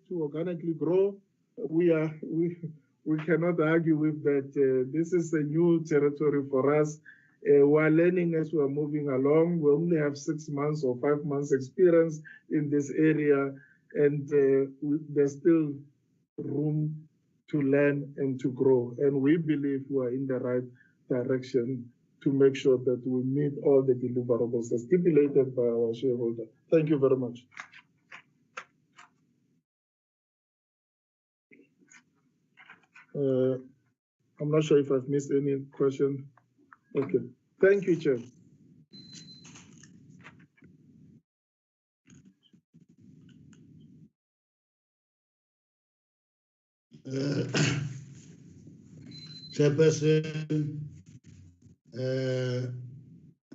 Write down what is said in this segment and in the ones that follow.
to organically grow. We cannot argue with that. This is a new territory for us. We're learning as we're moving along. We only have 6 months or 5 months experience in this area, and there's still room to learn and to grow. And we believe we're in the right direction to make sure that we meet all the deliverables as stipulated by our shareholder. Thank you very much. I'm not sure if I've missed any question. Okay, thank you, Chair. Chairperson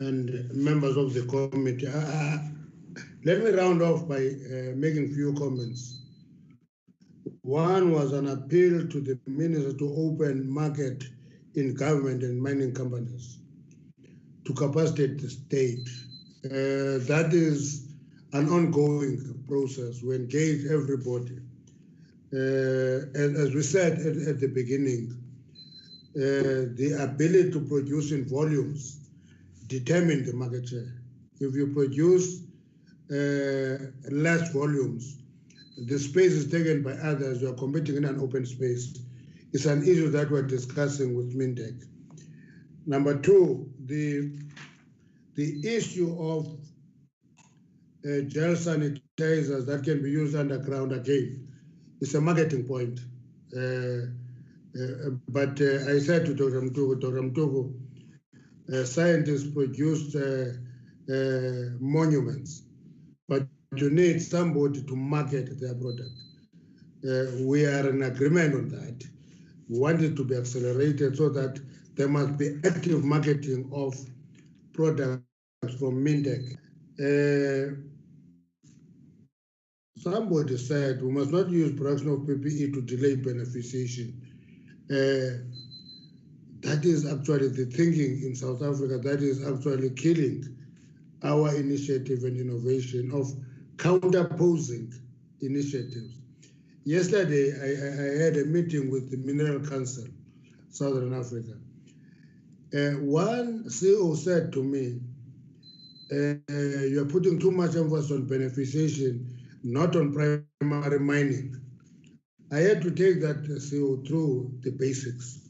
and members of the committee, let me round off by making a few comments. One was an appeal to the minister to open market in government and mining companies to capacitate the state. That is an ongoing process. We engage everybody. And as we said at the beginning, the ability to produce in volumes determine the market share. If you produce less volumes, the space is taken by others, you are competing in an open space. It's an issue that we're discussing with Mintek. Number two, the issue of gel sanitizers that can be used underground again, it's a marketing point. But I said to Dr. Mtugu, scientists produced monuments, but you need somebody to market their product. We are in agreement on that. We want it to be accelerated so that there must be active marketing of products from Mintek. Somebody said we must not use production of PPE to delay beneficiation. That is actually the thinking in South Africa that is actually killing our initiative and innovation of counterposing initiatives. Yesterday, I had a meeting with the Mineral Council, Southern Africa. One CEO said to me, you're putting too much emphasis on beneficiation, not on primary mining. I had to take that CEO through the basics,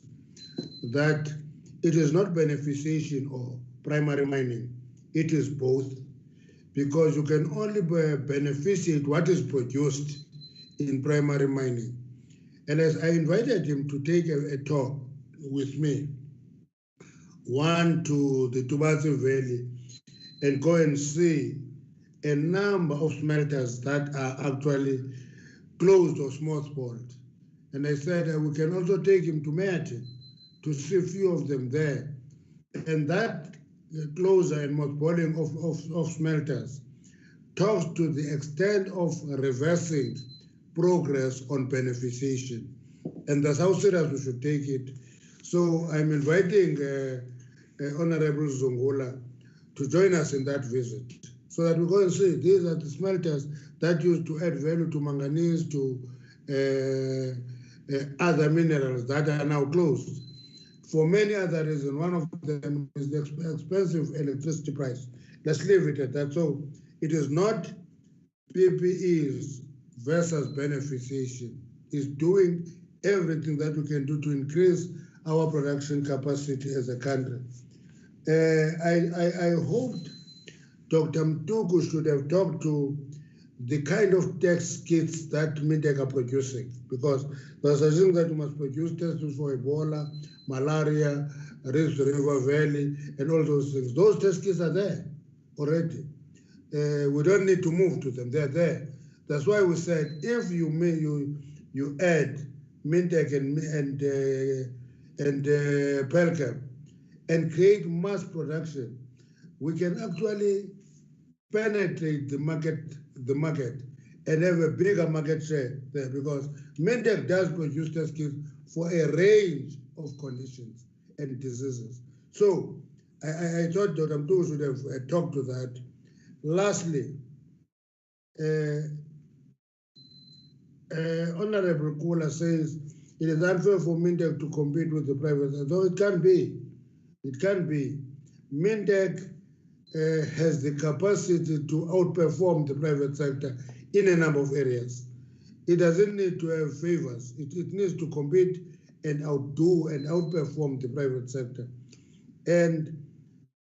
that it is not beneficiation or primary mining, it is both, because you can only beneficiate what is produced in primary mining. And as I invited him to take a talk with me, one to the Tubatsi Valley, and go and see a number of smelters that are actually closed or mothballed. And I said we can also take him to Merton to see a few of them there. And that closure and mothballing of smelters talks to the extent of reversing progress on beneficiation. And that's how serious we should take it. So I'm inviting Honorable Zungula to join us in that visit so that we go and see these are the smelters that used to add value to manganese, to other minerals that are now closed. For many other reasons, one of them is the expensive electricity price. Let's leave it at that. So it is not PPEs versus beneficiation. It's doing everything that we can do to increase our production capacity as a country. I hoped Dr. Mtugu should have talked to the kind of test kits that Mintek are producing, because there's a thing that we must produce tests for Ebola, malaria, Rift River Valley, and all those things. Those test kits are there already. We don't need to move to them, they're there. That's why we said, if you add Mintek and Pelcam and create mass production, we can actually penetrate the market and have a bigger market share there, because Mintek does produce test kits for a range of conditions and diseases. So I thought Dr. Mtugu should have talked to that. Lastly, Honorable Kula says it is unfair for Mintek to compete with the private sector. So it can be. It can be. Mintek has the capacity to outperform the private sector in a number of areas. It doesn't need to have favors. It needs to compete and outdo and outperform the private sector. And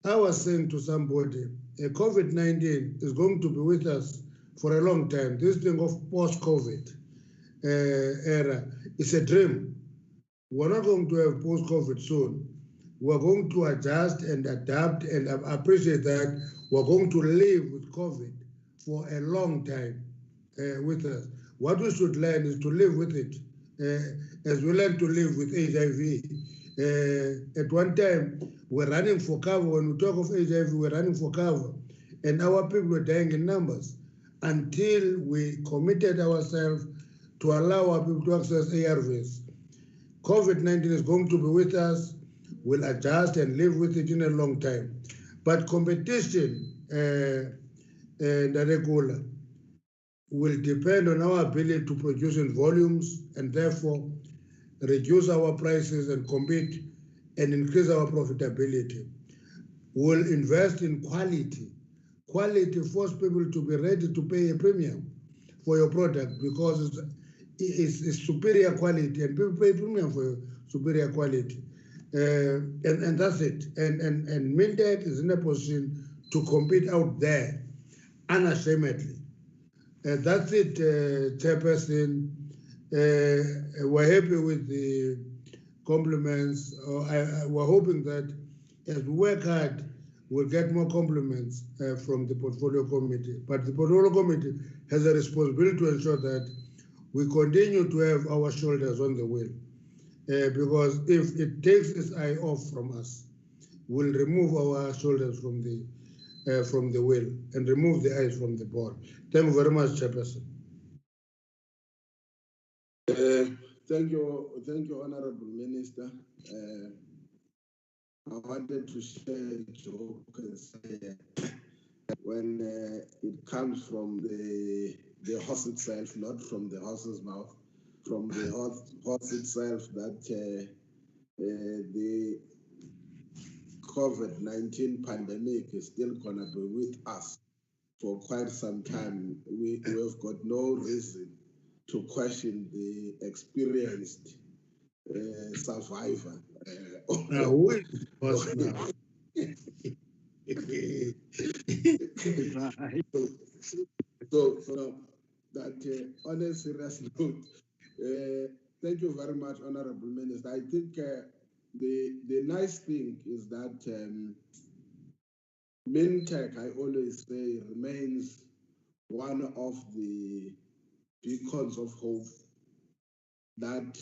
I was saying to somebody, COVID-19 is going to be with us for a long time. This thing of post-COVID era is a dream. We're not going to have post-COVID soon. We're going to adjust and adapt, and I appreciate that we're going to live with COVID for a long time with us. What we should learn is to live with it, as we learn to live with HIV. At one time, we're running for cover. When we talk of HIV, we're running for cover, and our people were dying in numbers until we committed ourselves to allow our people to access ARVs. COVID-19 is going to be with us. We'll adjust and live with it in a long time. But competition, Darekula, will depend on our ability to produce in volumes and therefore reduce our prices and compete and increase our profitability. We'll invest in quality. Quality forces people to be ready to pay a premium for your product because it's superior quality, and people pay premium for superior quality. And that's it. And Mintek is in a position to compete out there unashamedly. That's it, Chairperson. We're happy with the compliments. We're hoping that as we work hard, we'll get more compliments from the Portfolio Committee. But the Portfolio Committee has a responsibility to ensure that we continue to have our shoulders on the wheel. Because if it takes its eye off from us, we'll remove our shoulders from the wheel and remove the eyes from the board. Thank you very much, Chairperson. Thank you, Honorable Minister. I wanted to share a joke and say when it comes from the horse itself, not from the horse's mouth, from the horse itself, that the COVID-19 pandemic is still going to be with us for quite some time. We have got no reason to question the experienced survivor. Now, who is boss now? So that on a serious note, thank you very much, Honorable Minister. I think the nice thing is that Mintek, I always say, remains one of the beacons of hope that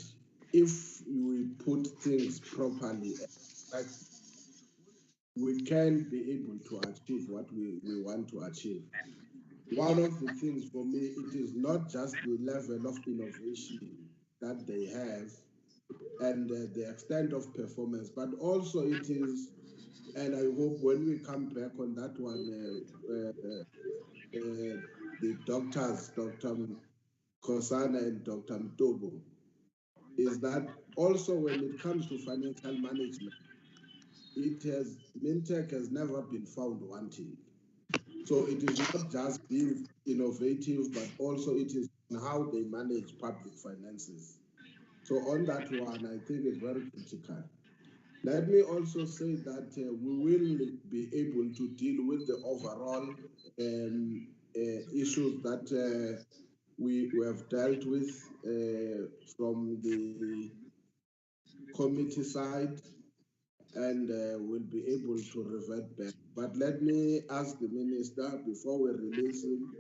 if we put things properly, we can be able to achieve what we want to achieve. One of the things for me, it is not just the level of innovation that they have and the extent of performance, but also it is, and I hope when we come back on that one, the doctors, Dr. Kosana and Dr. Mtobo, is that also when it comes to financial management, Mintek has never been found wanting. So it is not just being innovative, but also it is how they manage public finances. So on that one, I think it's very critical. Let me also say that we will be able to deal with the overall issues that we have dealt with from the committee side, and we'll be able to revert back. But let me ask the minister before we release him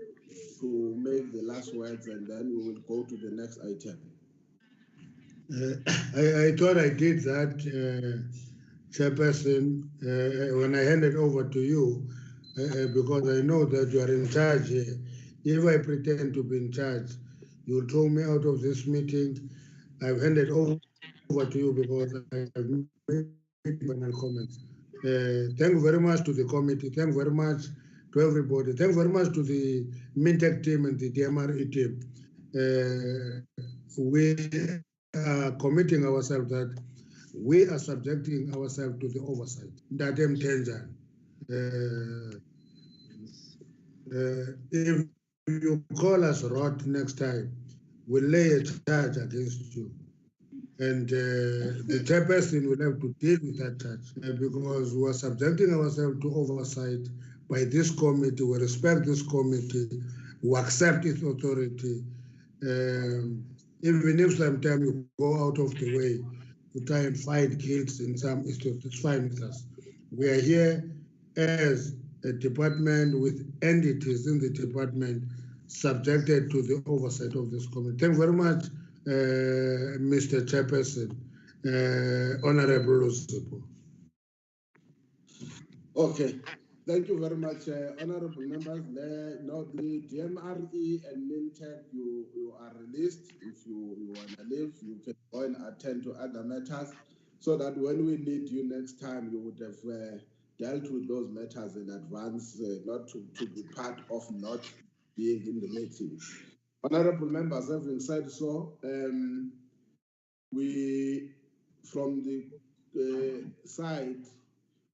to make the last words, and then we will go to the next item. I thought I did that, Chairperson, when I handed over to you, because I know that you are in charge here. If I pretend to be in charge, you'll throw me out of this meeting. I've handed over to you because I have made final comments. Thank you very much to the committee. Thank you very much to everybody. Thank you very much to the Mintek team and the DMRE team. we are committing ourselves that we are subjecting ourselves to the oversight. That intention. If you call us rot next time, we'll lay a charge against you. And the chairperson will have to deal with that charge because we are subjecting ourselves to oversight by this committee. We respect this committee. We accept its authority. Even if sometimes you go out of the way to try and find guilt in some issues, it's fine with us. We are here as a department with entities in the department subjected to the oversight of this committee. Thank you very much, Mr. Chairperson, Honorable Lusipo. Okay, thank you very much, honorable members. Now the DMRE and Mintek, you are released. If you want to leave, you can go and attend to other matters, so that when we need you next time, you would have dealt with those matters in advance, not to be part of not being in the meeting. Honorable members, having said so, we, from the side,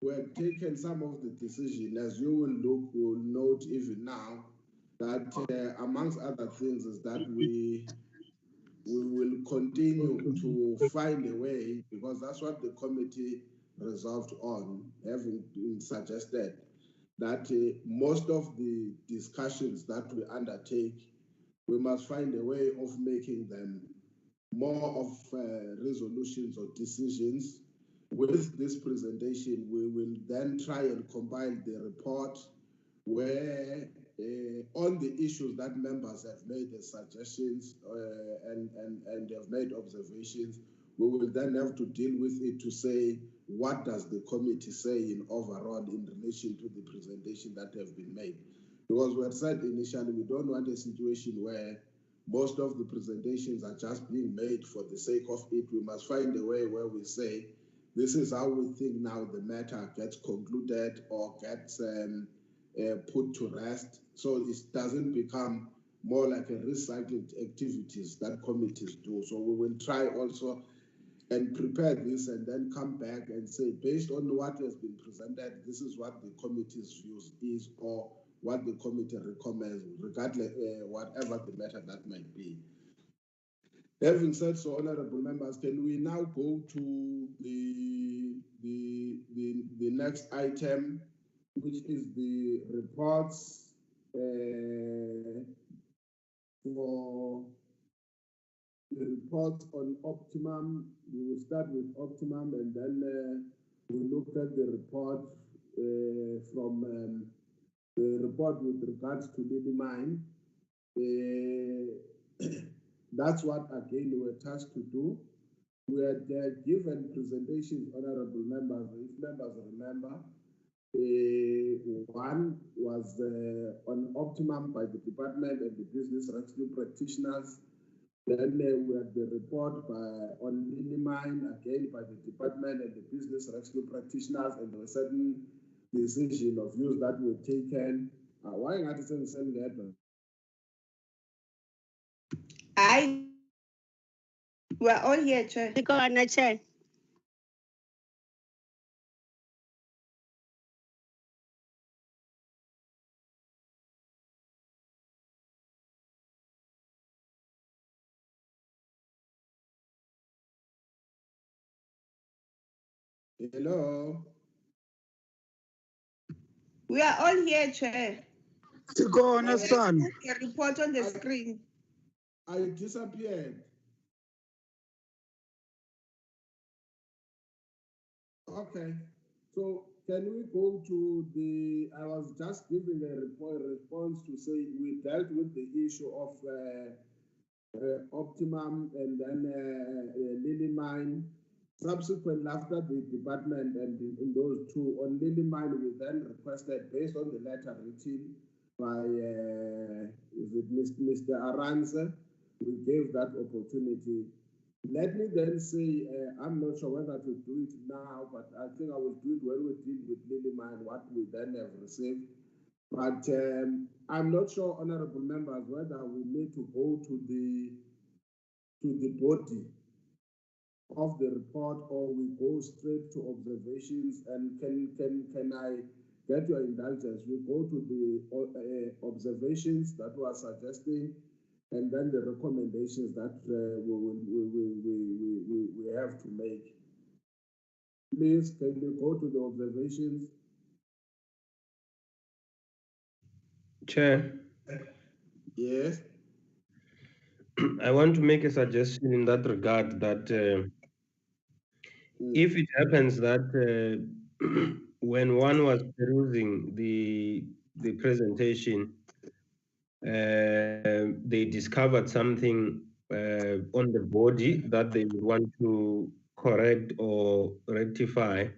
we have taken some of the decision, as you will note even now, that amongst other things is that we will continue to find a way, because that's what the committee resolved on, having been suggested that most of the discussions that we undertake, we must find a way of making them more of resolutions or decisions. With this presentation, we will then try and compile the report where on the issues that members have made as suggestions and have made observations, we will then have to deal with it to say, what does the committee say in overall in relation to the presentation that have been made? Because we had said initially, we don't want a situation where most of the presentations are just being made for the sake of it. We must find a way where we say, this is how we think now the matter gets concluded or gets put to rest, so it doesn't become more like a recycled activities that committees do. So we will try also and prepare this and then come back and say, based on what has been presented, this is what the committee's views is, or what the committee recommends, regardless whatever the matter that might be. Having said so, honorable members, can we now go to the next item, which is the reports for the report on Optimum. We will start with Optimum, and then we look at the report from the report with regards to Lilly Mine. That's what, again, we were tasked to do. We had given presentations, honorable members, if members remember. One was on Optimum by the department and the business rescue practitioners. Then we had the report on Lilly Mine, again by the department and the business rescue practitioners, and there were certain decisions of views that were taken. Why not send that? We're all here, Chair. Go on, Chair. Hello. We are all here, Chair. Go on, son. A report on the screen. I disappeared. Okay. So can we go to the, I was just giving a response to say we dealt with the issue of Optimum and then Lilly Mine. Subsequently, after the department and in those two, on Lilly Mine, we then requested, based on the letter written by is it Mr. Aranza, we gave that opportunity. Let me then say, I'm not sure whether to do it now, but I think I will do it when we deal with Lilly Mine, what we then have received But I'm not sure, honorable members, whether we need to go to the body of the report or we go straight to observations. And can I get your indulgence? We go to the observations that we are suggesting, and then the recommendations that we have to make. Please, can we go to the observations? Chair, Yes. I want to make a suggestion in that regard that if it happens that when one was perusing the presentation, they discovered something on the body that they would want to correct or rectify,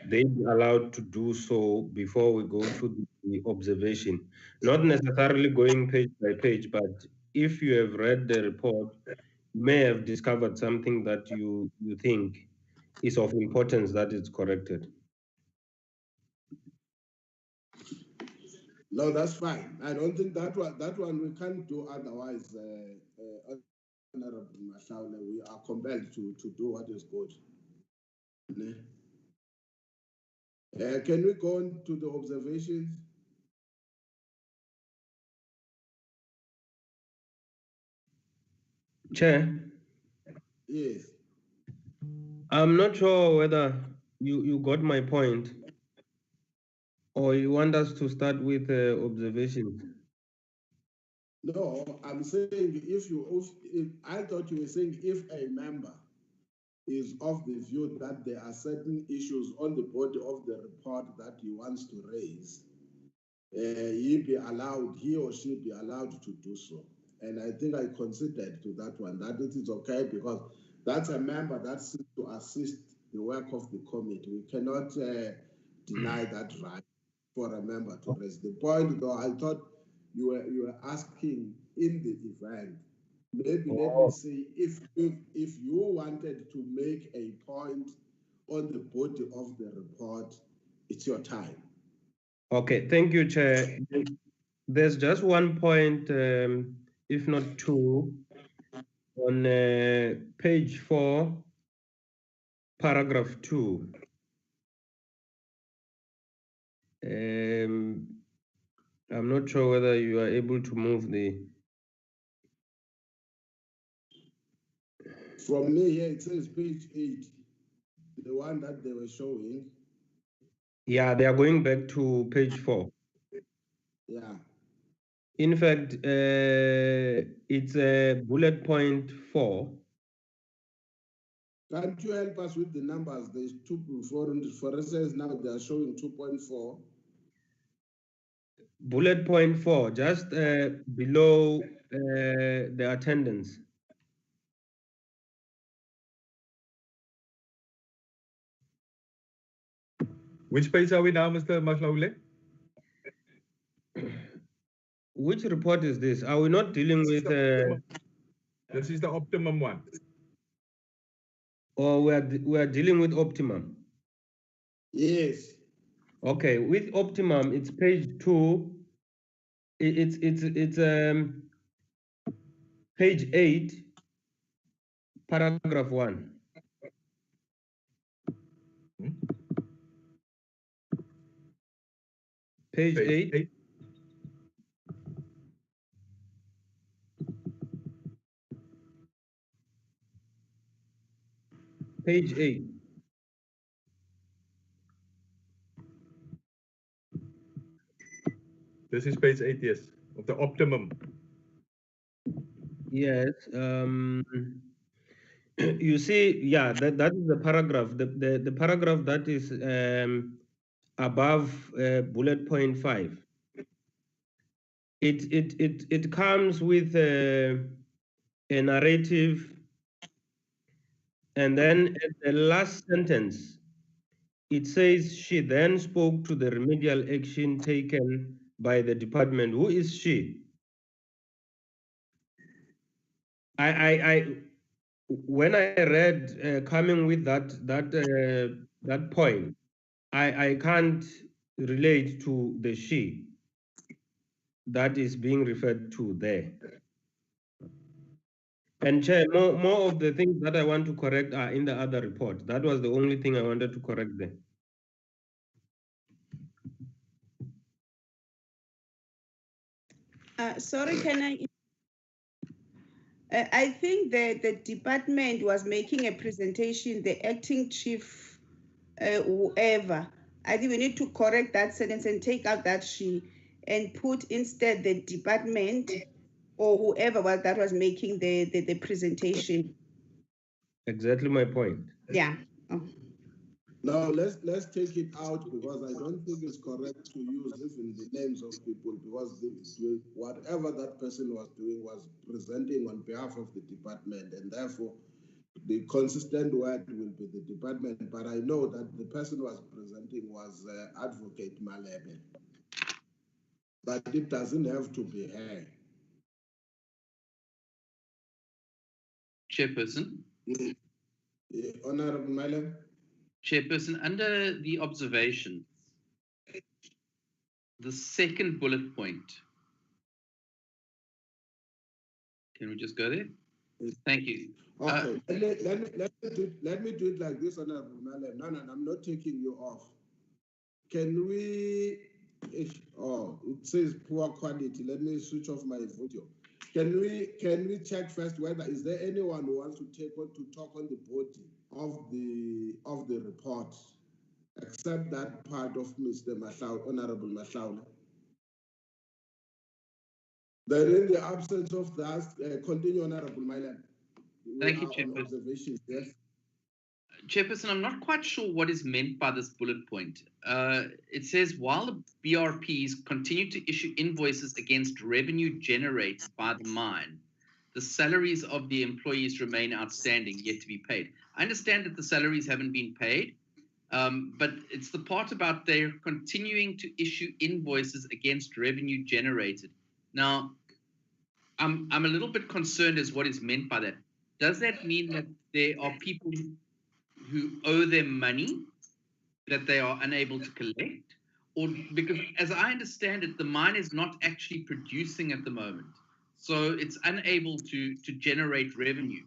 they'd be allowed to do so before we go to the observation. Not necessarily going page by page, but if you have read the report, you may have discovered something that you think is of importance that is corrected. No, that's fine. I don't think that one we can't do otherwise. Honorable Mashaule, we are compelled to do what is good. Can we go on to the observations? Chair? Yes. I'm not sure whether you got my point or you want us to start with observations. No, I'm saying if I thought you were saying if a member is of the view that there are certain issues on the body of the report that he wants to raise, he or she be allowed to do so. And I think I considered to that one that it is okay because that's a member that seeks to assist the work of the committee. We cannot deny that right for a member to raise. The point, though, I thought you were asking in the event. Maybe let me say if you wanted to make a point on the body of the report, it's your time. Okay, thank you, Chair. There's just one point, if not two, on page 4, paragraph 2. I'm not sure whether you are able to move the... From me here, it says page 8, the one that they were showing. Yeah, they are going back to page 4. Yeah. In fact, it's bullet point 4. Can't you help us with the numbers? There's 2.4, for instance, now they are showing 2.4. Bullet point 4, just below the attendance. Which page are we now, Mr. Mashlaule? Which report is this? Are we not dealing with... This is the Optimum one. Or we are dealing with Optimum? Yes. Okay, with Optimum, it's page 2. It's page 8, paragraph 1. Page 8. Page 8. This is page 8, yes, of the Optimum. Yes. You see, yeah, that is the paragraph. The paragraph that is above bullet point 5. It comes with a narrative, and then at the last sentence, it says she then spoke to the remedial action taken by the department. Who is she? When I read coming with that point, I can't relate to the she. that is being referred to there. And Chair, more of the things that I want to correct are in the other report. That was the only thing I wanted to correct there. Sorry, can I think that the department was making a presentation, the acting chief, whoever. I think we need to correct that sentence and take out that she and put instead the department or whoever was that was making the presentation. Exactly my point. Yeah. Oh. Now let's take it out because I don't think it's correct to use even the names of people because whatever that person was doing was presenting on behalf of the department, and therefore the consistent word will be the department. But I know that the person who was presenting was Advocate Malebe, but it doesn't have to be her. Chairperson. Honorable Malebe. Chairperson, under the observation, the second bullet point. Can we just go there? Thank you. Okay, let me do it like this, Honorable Malebe. No, I'm not taking you off. Can we? Oh, it says poor quality. Let me switch off my video. Can we check first whether is there anyone who wants to talk on the body of the report, except that part of Mr. Mashaw, Honorable Mashaw. Then in the absence of that, continue, Honorable Mylan. Thank you, Chairperson. Yes. Chairperson, I'm not quite sure what is meant by this bullet point. It says, while the BRPs continue to issue invoices against revenue generated by the mine, the salaries of the employees remain outstanding, yet to be paid. I understand that the salaries haven't been paid, but it's the part about they're continuing to issue invoices against revenue generated. Now, I'm a little bit concerned as what is meant by that. Does that mean that there are people who owe them money that they are unable to collect? Or because as I understand it, the mine is not actually producing at the moment. So it's unable to generate revenue.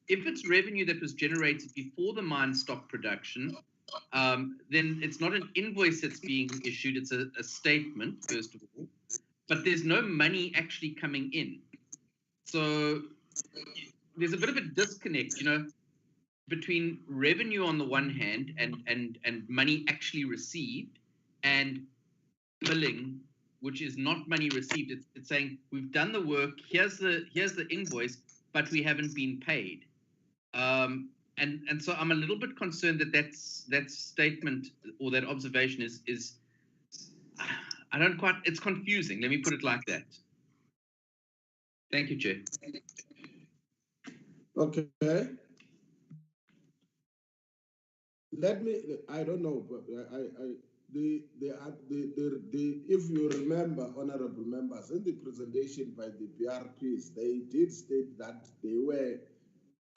If it's revenue that was generated before the mine stopped production, then it's not an invoice that's being issued, it's a statement, first of all. But there's no money actually coming in. So there's a bit of a disconnect, between revenue on the one hand and money actually received, and billing, which is not money received. It's saying we've done the work, here's the invoice, but we haven't been paid. And so I'm a little bit concerned that statement or that observation is I don't quite, it's confusing. Let me put it like that. Thank you, Chair. Okay. Let me. I don't know, but if you remember, honorable members, in the presentation by the BRPs, they did state that they were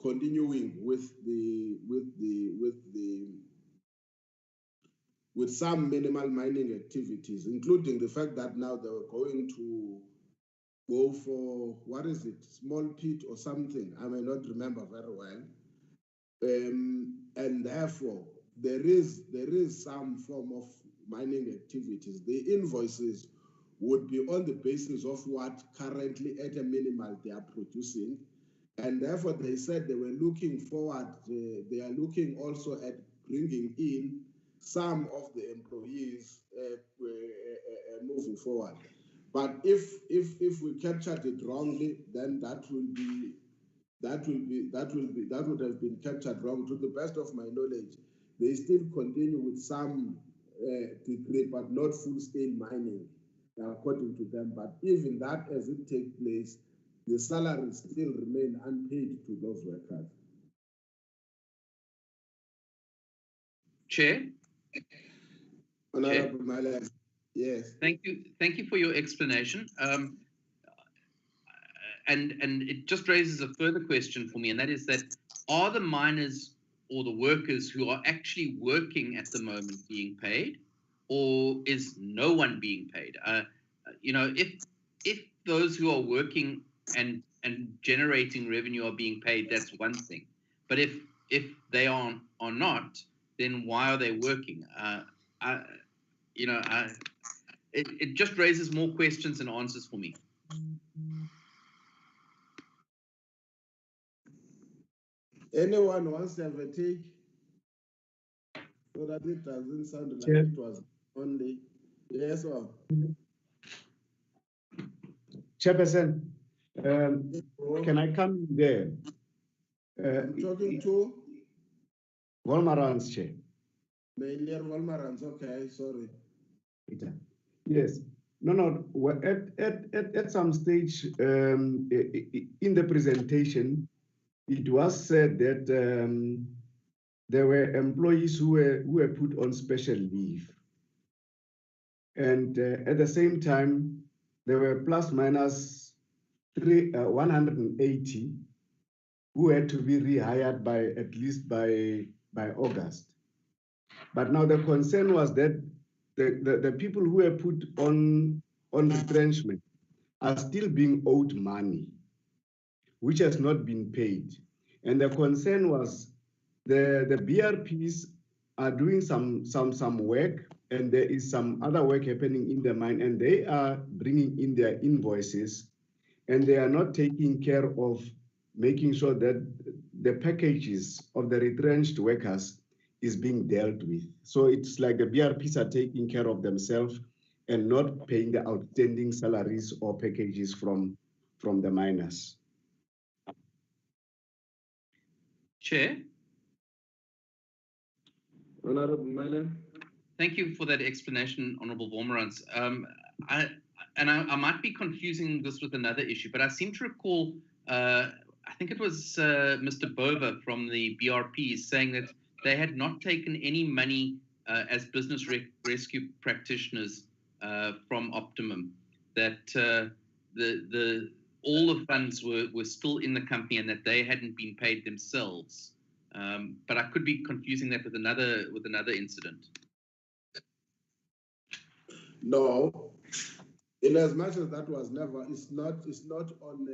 continuing with some minimal mining activities, including the fact that now they were going to go for, what is it, small pit or something, I may not remember very well. And therefore, there is some form of mining activities. The invoices would be on the basis of what currently at a minimal they are producing. And therefore, they said they were looking forward, they are looking also at bringing in some of the employees moving forward. But if we captured it wrongly, then that would have been captured wrong. To the best of my knowledge, they still continue with some degree, but not full-scale mining, according to them. But even that, as it takes place, the salaries still remain unpaid to those workers. Chair? Honorable Malek, yes. Thank you for your explanation. And it just raises a further question for me, and that is that are the miners or the workers who are actually working at the moment being paid, or is no one being paid? if those who are working and generating revenue are being paid, that's one thing. But if they are not, then why are they working? It just raises more questions than answers for me. Anyone wants to have a take? So that it doesn't sound like Chair. it was only. Yes, or Chairperson, can I come there? I'm talking to Wolmarans, Chair. Mayor Walmarans. Okay, sorry. Yes. No. At some stage in the presentation, it was said that there were employees who were put on special leave. And at the same time, there were plus minus 180 who had to be rehired by at least by August. But now the concern was that the people who were put on retrenchment are still being owed money, which has not been paid. And the concern was the BRPs are doing some work, and there is some other work happening in the mine, and they are bringing in their invoices, and they are not taking care of making sure that the packages of the retrenched workers is being dealt with. So it's like the BRPs are taking care of themselves and not paying the outstanding salaries or packages from the miners. Chair? Honorable Mayor. Thank you for that explanation, Honorable Wolmarans. I might be confusing this with another issue, but I seem to recall, I think it was Mr. Bova from the BRP saying that they had not taken any money as business rescue practitioners from Optimum, that all the funds were still in the company and that they hadn't been paid themselves. But I could be confusing that with another incident. No, in as much as that was never, it's not on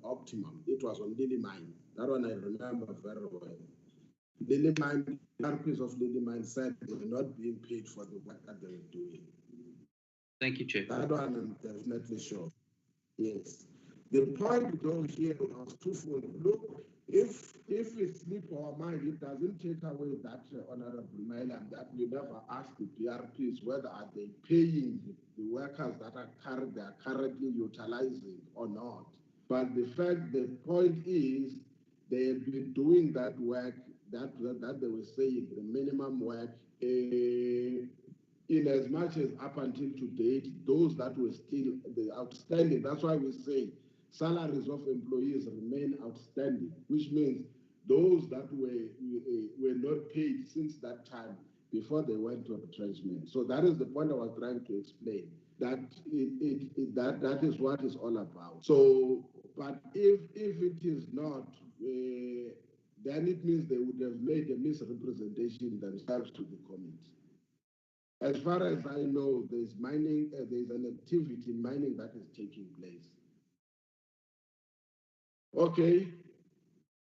Optimum. It was on Lilly Mine. That one I remember very well. Lilly Mine, RPs of Lilly Mine said they were not being paid for the work that they were doing. Thank you, Chair. That one I'm definitely sure. Yes. The point though here was twofold. Look, if we slip our mind, it doesn't take away that Honorable Mayor, that we never ask the PRPs whether are they paying the workers that they are currently utilizing or not. But the point is they have been doing that work that they were saying, the minimum work, in as much as up until to date, those that were still the outstanding, that's why we say salaries of employees remain outstanding, which means those that were not paid since that time before they went to retrenchment. So that is the point I was trying to explain. That that is what it's all about. So, but if it is not, then it means they would have made a misrepresentation themselves to the committee. As far as I know, there's mining, there's an activity in mining that is taking place. Okay.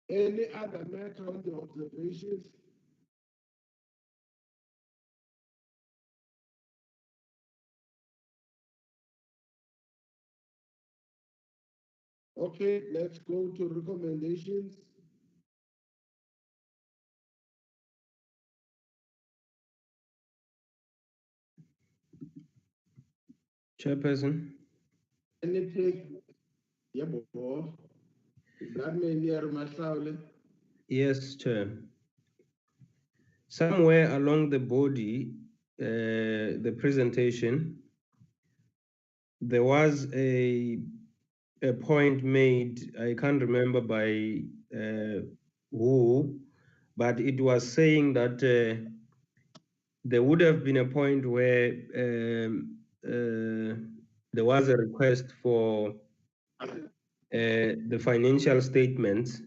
Any other matter on the observations? Okay, let's go to recommendations. Chairperson. Anything? Yeah, boy. That may near Masaule. Yes, Chair. Somewhere along the body, the presentation, there was a point made, I can't remember by who, but it was saying that there would have been a point where there was a request for the financial statements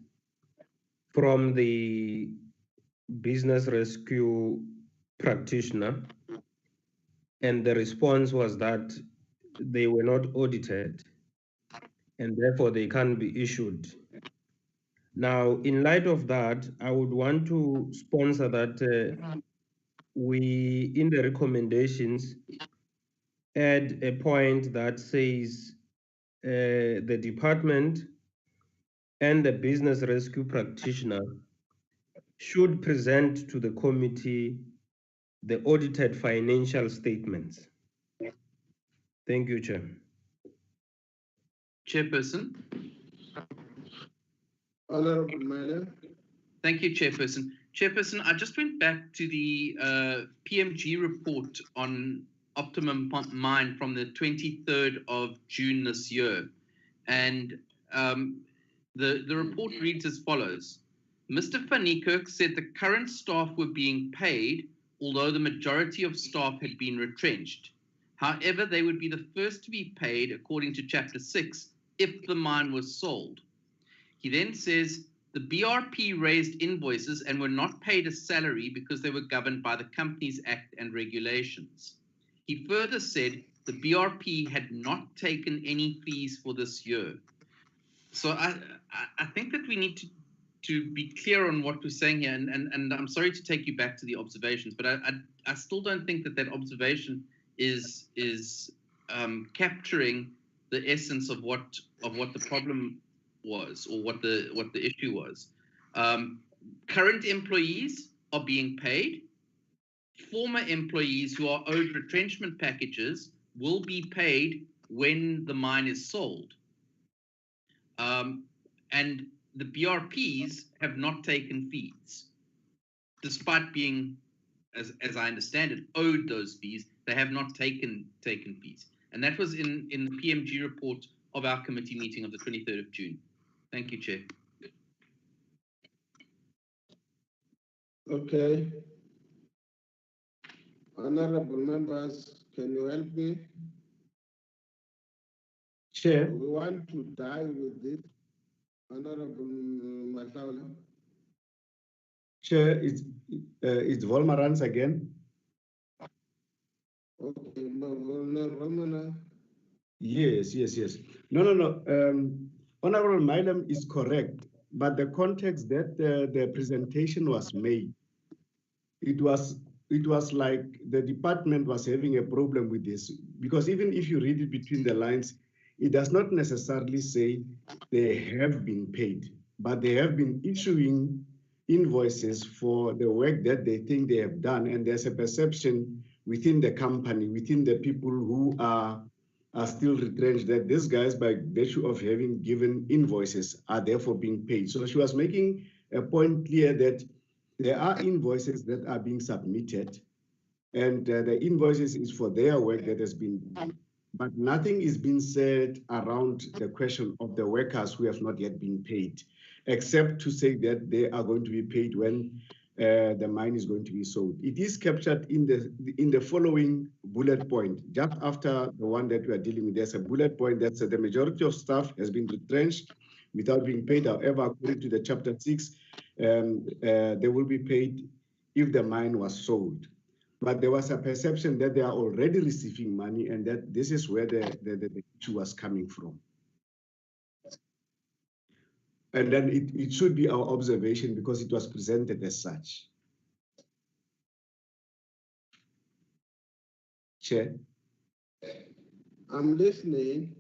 from the business rescue practitioner, And the response was that they were not audited and therefore they can't be issued. Now, in light of that, I would want to sponsor that we, in the recommendations, add a point that says the department and the business rescue practitioner should present to the committee the audited financial statements. Thank you, Chair. Chairperson. Honorable Madam. Thank you, Chairperson. Chairperson, I just went back to the PMG report on Optimum Mine from the 23rd of June this year. And the report reads as follows. Mr. Van Niekerk said the current staff were being paid, although the majority of staff had been retrenched. However, they would be the first to be paid, according to Chapter 6, if the mine was sold. He then says, the BRP raised invoices and were not paid a salary because they were governed by the Companies Act and regulations. He further said the BRP had not taken any fees for this year. So I think that we need to be clear on what we're saying here, and I'm sorry to take you back to the observations, but I still don't think that observation is capturing the essence of what the problem was, or what the issue was. Current employees are being paid. Former employees who are owed retrenchment packages will be paid when the mine is sold. And the BRPs have not taken fees, despite being, as I understand it, owed those fees. They have not taken fees, and that was in the PMG report of our committee meeting of the 23rd of June. Thank you, Chair. Okay. Honorable members, can you help me? Chair. We want to die with this. Honorable Masaula. Chair, it's Volmarans again. Okay, Romana. Yes. No. Honorable Milam is correct, but the context that the presentation was made, it was like the department was having a problem with this, because even if you read it between the lines, it does not necessarily say they have been paid, but they have been issuing invoices for the work that they think they have done, and there's a perception within the company, within the people who are still retrenched, that these guys, by virtue of having given invoices, are therefore being paid. So she was making a point clear that there are invoices that are being submitted, and the invoices is for their work that has been done. But nothing is being said around the question of the workers who have not yet been paid, except to say that they are going to be paid when the mine is going to be sold. It is captured in the following bullet point, just after the one that we are dealing with. There's a bullet point that says the majority of staff has been retrenched without being paid. However, according to the Chapter 6, they will be paid if the mine was sold. But there was a perception that they are already receiving money, and that this is where the issue was coming from. And then it should be our observation because it was presented as such. Chair. I'm listening.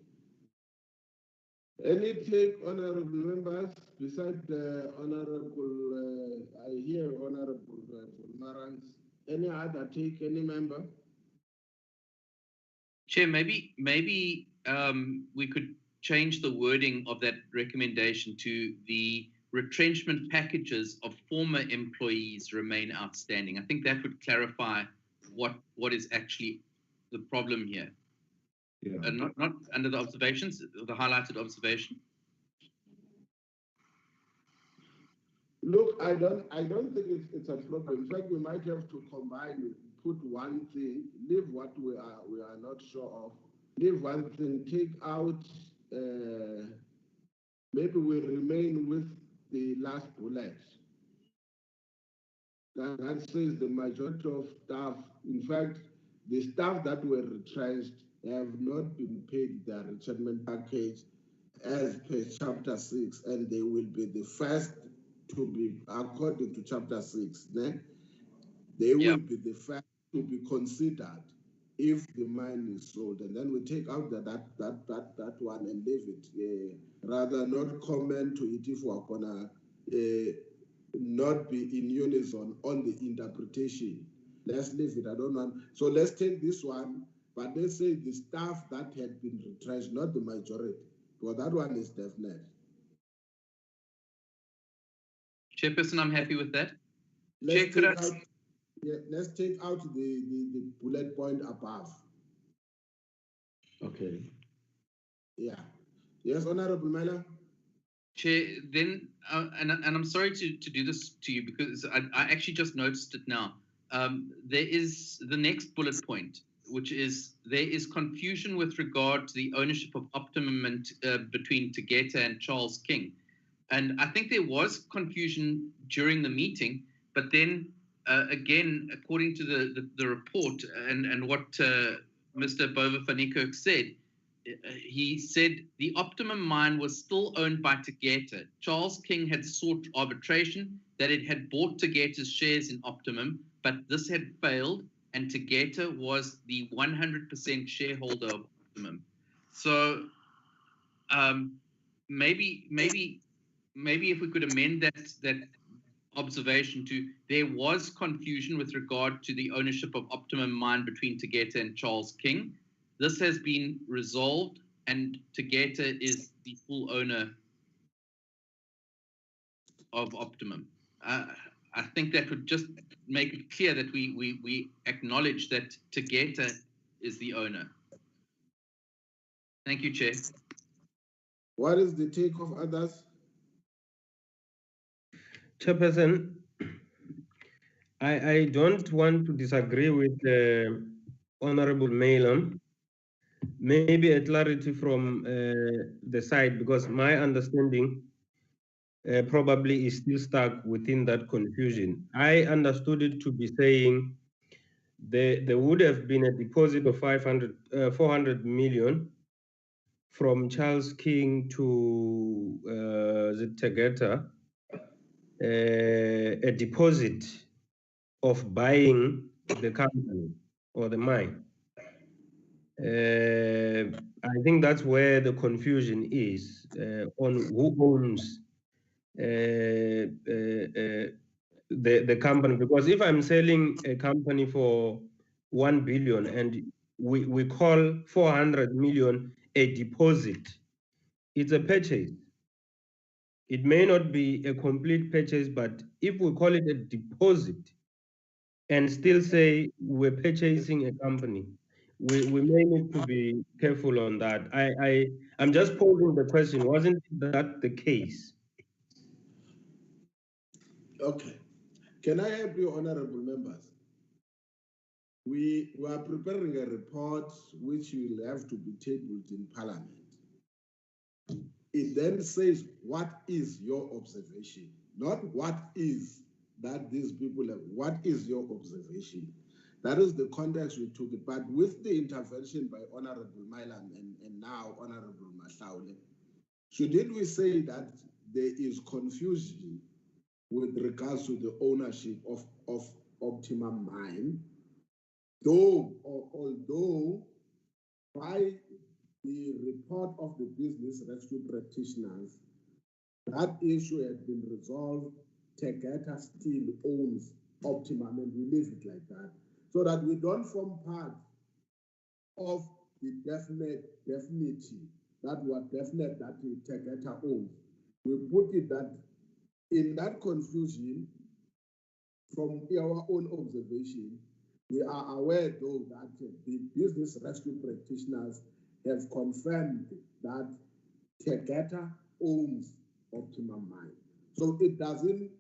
Any take, honorable members, besides the honorable, I hear honorable Marans. Any other take, any member? Chair, maybe we could change the wording of that recommendation to the retrenchment packages of former employees remain outstanding. I think that would clarify what is actually the problem here. Yeah. And not under the observations, the highlighted observation. Look, I don't think it's a problem. In fact, we might have to combine it, put one thing, leave what we are not sure of, leave one thing, take out, maybe we remain with the last bullet. That says the majority of staff, in fact, the staff that were retrenched have not been paid their retrenchment package as per Chapter 6, and they will be the first to be, according to Chapter 6, they will be the first to be considered if the mine is sold. And then we take out that one and leave it, rather not comment to it if we're gonna not be in unison on the interpretation. Let's leave it. I don't want. So let's take this one, but let's say the staff that had been retrenched, not the majority, because that one is definite. Chairperson, I'm happy with that. Let's take out the bullet point above. Okay. Yeah. Yes, Honorable Mela. Chair, then, and I'm sorry to do this to you because I actually just noticed it now. There is the next bullet point, which is there is confusion with regard to the ownership of Optimum and between Tegeta and Charles King. And I think there was confusion during the meeting, but then again, according to the report and what Mr. Bova van Niekerk said, he said the Optimum mine was still owned by Tegeta. Charles King had sought arbitration that it had bought Tegeta's shares in Optimum, but this had failed, and Tegeta was the 100% shareholder of Optimum. So maybe if we could amend that observation to there was confusion with regard to the ownership of Optimum mine between Tegeta and Charles King. This has been resolved, and Tegeta is the full owner of Optimum. I think that would just make it clear that we acknowledge that Tegeta is the owner. Thank you, Chair. What is the take of others? Chairperson, I don't want to disagree with Honorable Malum. Maybe a clarity from the side, because my understanding probably is still stuck within that confusion. I understood it to be saying there would have been a deposit of 400 million from Charles King to the Tegeta, a deposit of buying the company or the mine. I think that's where the confusion is on who owns the company. Because if I'm selling a company for 1 billion and we call 400 million a deposit, it's a purchase. It may not be a complete purchase, but if we call it a deposit and still say we're purchasing a company, we may need to be careful on that. I'm just posing the question, wasn't that the case? Okay. Can I help you, honorable members? We are preparing a report which will have to be tabled in Parliament. It then says, what is your observation? Not what is that these people have. What is your observation? That is the context we took it. But with the intervention by Honorable Milam and now Honorable Mahlaule, shouldn't we say that there is confusion with regards to the ownership of Optimum mine, although by the report of the business rescue practitioners, that issue has been resolved. Tegeta still owns Optimum, and we leave it like that, so that we don't form part of the definity that was definite that Tegeta owns. We put it that in that confusion, from our own observation, we are aware though that the business rescue practitioners have confirmed that Tegeta owns Optimum mine. So it doesn't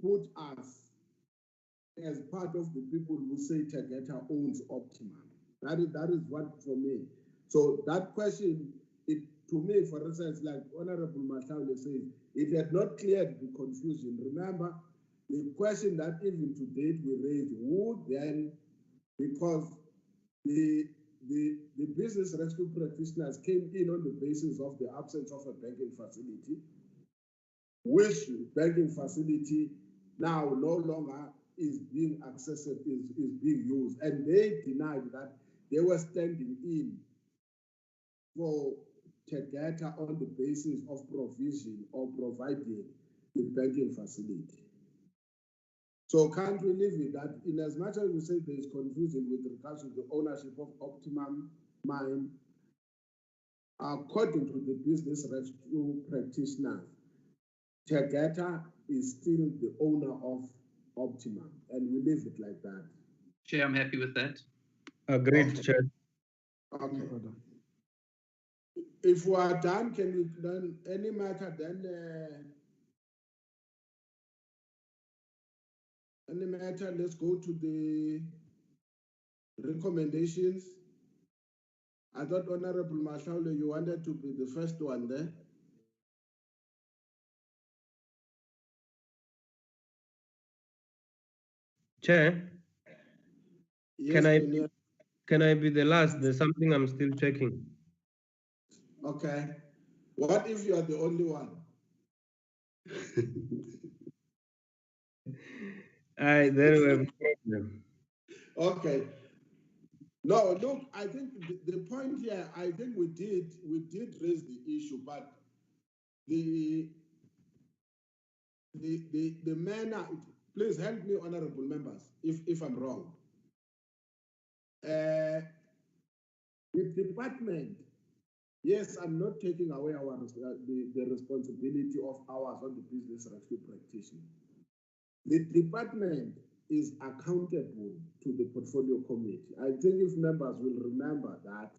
put us as part of the people who say Tegeta owns Optimum. That is what for me. So that question, to me, for instance, like Honorable Mahlaule says, it had not cleared the confusion. Remember, the question that even to date we raised would then, because the business rescue practitioners came in on the basis of the absence of a banking facility, which banking facility now no longer is being accessible, is being used. And they denied that they were standing in for Tegeta on the basis of provision or providing the banking facility. So can't we leave it that in as much as we say there is confusion with regards to the ownership of Optimum mine, according to the business rescue practitioners, Tegeta is still the owner of Optimum, and we leave it like that. Chair, I'm happy with that. Agreed, Okay. Chair. Okay. If we are done, can we then any matter then let's go to the recommendations. I thought Honorable Mashaule, you wanted to be the first one there. Chair, Yes, can I be the last? There's something I'm still checking. Okay. What if you are the only one? There we have a problem. Okay. No, look, I think the point here, I think we did raise the issue, but the manner, please help me, honorable members, if I'm wrong. The department, yes, I'm not taking away the responsibility of ours on the business rescue practitioner. The department is accountable to the portfolio committee. I think if members will remember that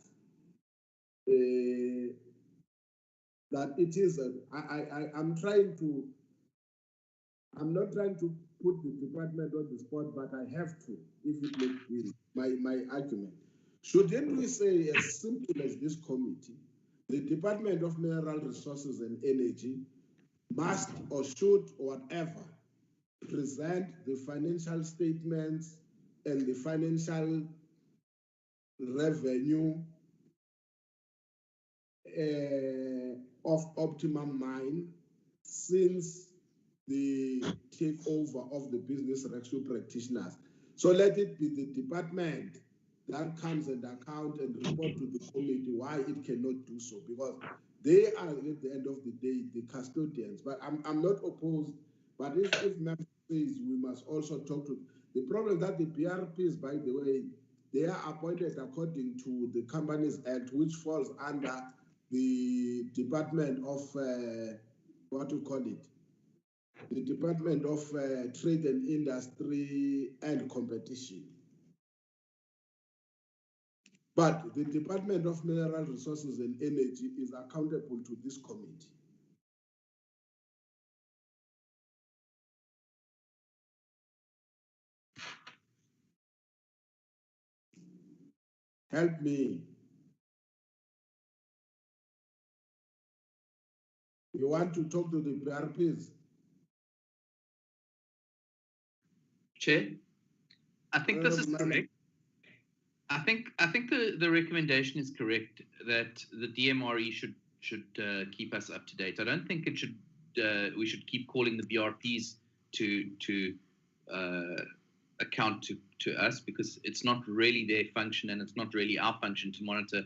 that it is I'm not trying to put the department on the spot, but I have to, if it makes be my argument. Shouldn't we say as simple as this committee, the Department of Mineral Resources and Energy must or should or whatever present the financial statements and the financial revenue of Optimum Mine since the takeover of the business rescue practitioners. So let it be the department that comes and account and report to the committee why it cannot do so, because they are at the end of the day the custodians. But I'm not opposed, but if member says we must also talk to the problem that the BRPs, by the way, they are appointed according to the Companies Act, which falls under the Department of what you call it, the Department of Trade and Industry and Competition. But the Department of Mineral Resources and Energy is accountable to this committee. Help me. You want to talk to the BRPs? Chair, I think this is correct. I think the recommendation is correct that the DMRE should keep us up to date. I don't think it should we should keep calling the BRPs to account to us, because it's not really their function and it's not really our function to monitor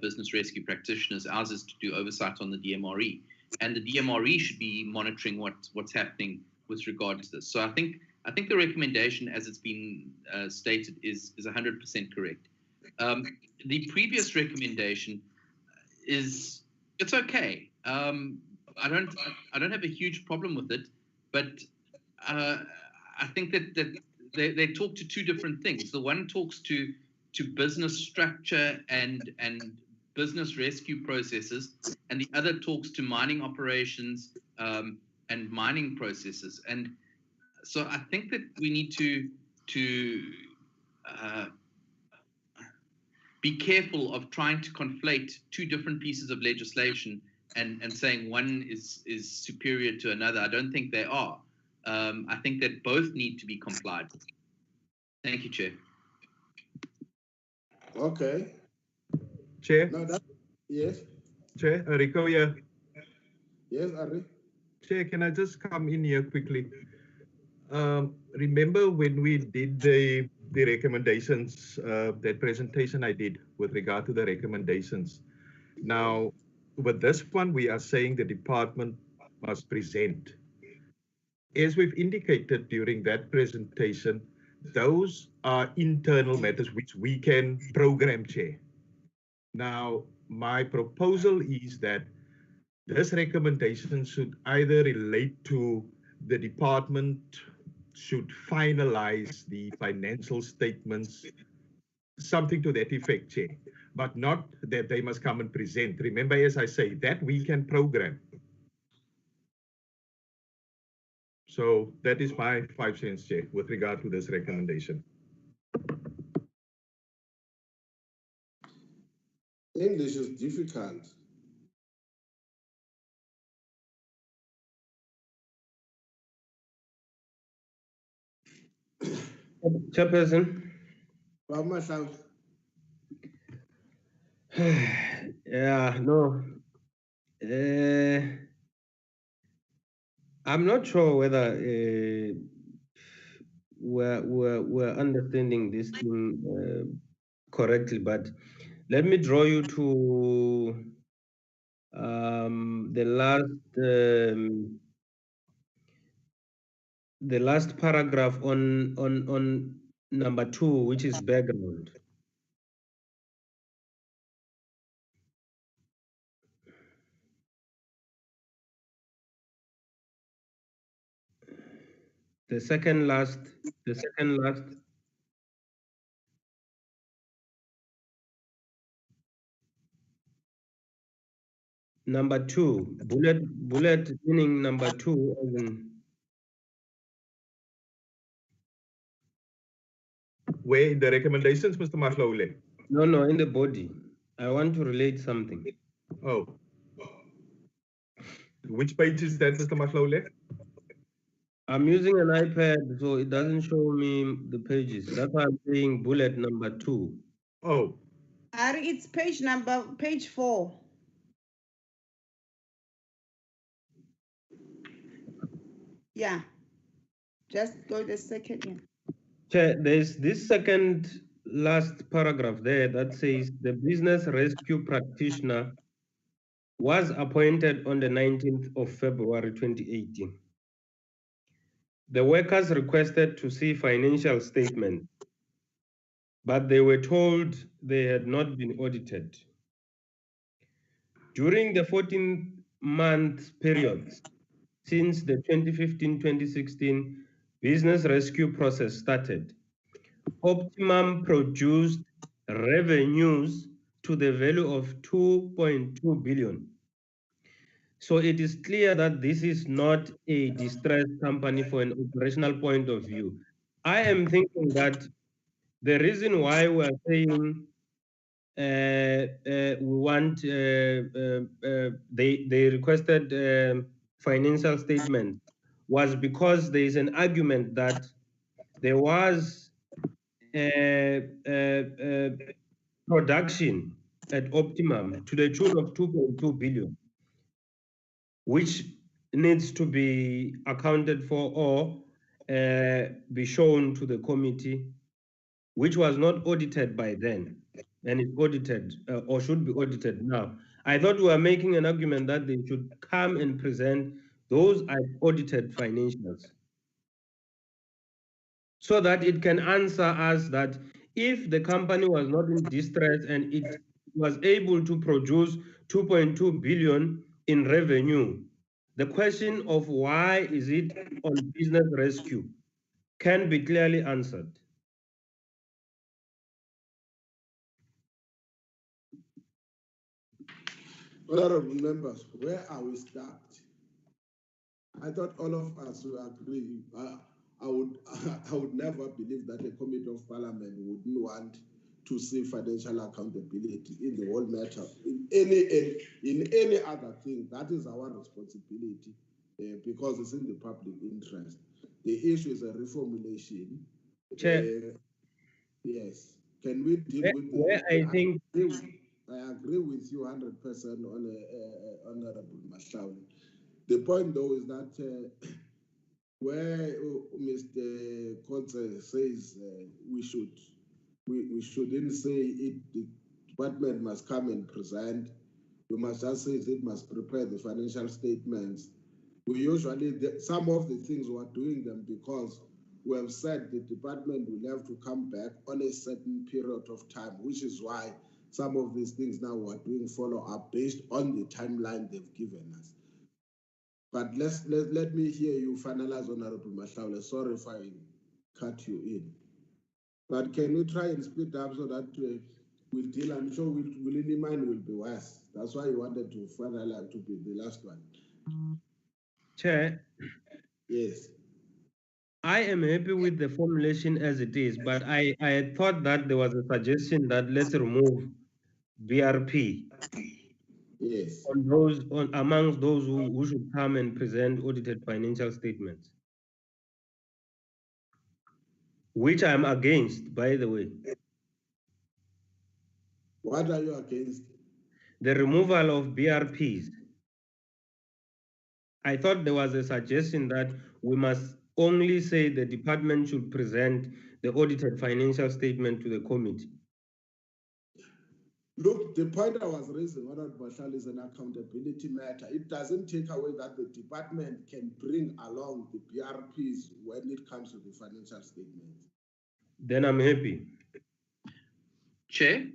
business rescue practitioners. Ours is to do oversight on the DMRE, and the DMRE should be monitoring what's happening with regard to this. So I think the recommendation, as it's been stated, is 100% correct. The previous recommendation it's okay. I don't have a huge problem with it, but I think that they talk to two different things. The one talks to business structure and business rescue processes, and the other talks to mining operations and mining processes. And so I think that we need to be careful of trying to conflate two different pieces of legislation and saying one is superior to another. I don't think they are. I think that both need to be complied with. Thank you, Chair. Okay. Chair, Now that, yes, Chair, Rico here. yes, Ari. Chair, can I just come in here quickly? Remember when we did the recommendations, that presentation I did with regard to the recommendations. Now, with this one, we are saying the department must present. As we've indicated during that presentation, those are internal matters which we can program, Chair. Now, my proposal is that this recommendation should either relate to the department should finalize the financial statements, something to that effect, Chair, but not that they must come and present. Remember, as I say, that we can program. So that is my 5 cents, Chair, with regard to this recommendation. English is difficult. Chairperson. Yeah, no. I'm not sure whether we're understanding this thing correctly, but let me draw you to the last paragraph on number 2, which is background. The second last. Number 2, bullet meaning number 2 as in. Where in the recommendations, Mr. Mahlaule? No, in the body. I want to relate something. Oh. Which page is that, Mr. Mahlaule? I'm using an iPad, so it doesn't show me the pages. That's why I'm saying bullet number 2. Oh. Ari, it's page 4. Yeah. Just go the second, yeah. Chair, there's this second last paragraph there that says the business rescue practitioner was appointed on the 19th of February 2018. The workers requested to see financial statements, but they were told they had not been audited. During the 14-month period since the 2015-2016 business rescue process started, Optimum produced revenues to the value of 2.2 billion. So it is clear that this is not a distressed company for an operational point of view. I am thinking that the reason why we are saying we want, they requested financial statement was because there is an argument that there was production at Optimum to the tune of 2.2 billion, which needs to be accounted for or be shown to the committee, which was not audited by then, and is audited or should be audited now. I thought we were making an argument that they should come and present those audited financials, so that it can answer us that if the company was not in distress and it was able to produce 2.2 billion in revenue, the question of why is it on business rescue can be clearly answered. Honorable members, where are we stuck? I thought all of us will agree. I would never believe that a committee of parliament wouldn't want to see financial accountability in the whole matter. In any other thing, that is our responsibility because it's in the public interest. The issue is a reformulation. Chair. Yes. Can we deal with where I think I agree with you 100% on Honorable Mahlauli. The point, though, is that where Mr. Kotze says we shouldn't say it. The department must come and present. We must just say it must prepare the financial statements. We usually some of the things we are doing them because we have said the department will have to come back on a certain period of time, which is why some of these things now we are doing follow-up based on the timeline they've given us. But let me hear you finalize, Honorable Mahlauli. Sorry if I cut you in. But can we try and split up so that we'll deal? I'm sure Lilly mine will be worse. That's why you wanted to finalize to be the last one. Chair, Yes. I am happy with the formulation as it is, but I had thought that there was a suggestion that let's remove BRP. Yes. Amongst those who should come and present audited financial statements, which I'm against, by the way. What are you against? The removal of BRPs. I thought there was a suggestion that we must only say the department should present the audited financial statement to the committee. Look, the point I was raising, Honorable Mahlauli, is an accountability matter. It doesn't take away that the department can bring along the BRPs when it comes to the financial statements. Then I'm happy. Chair?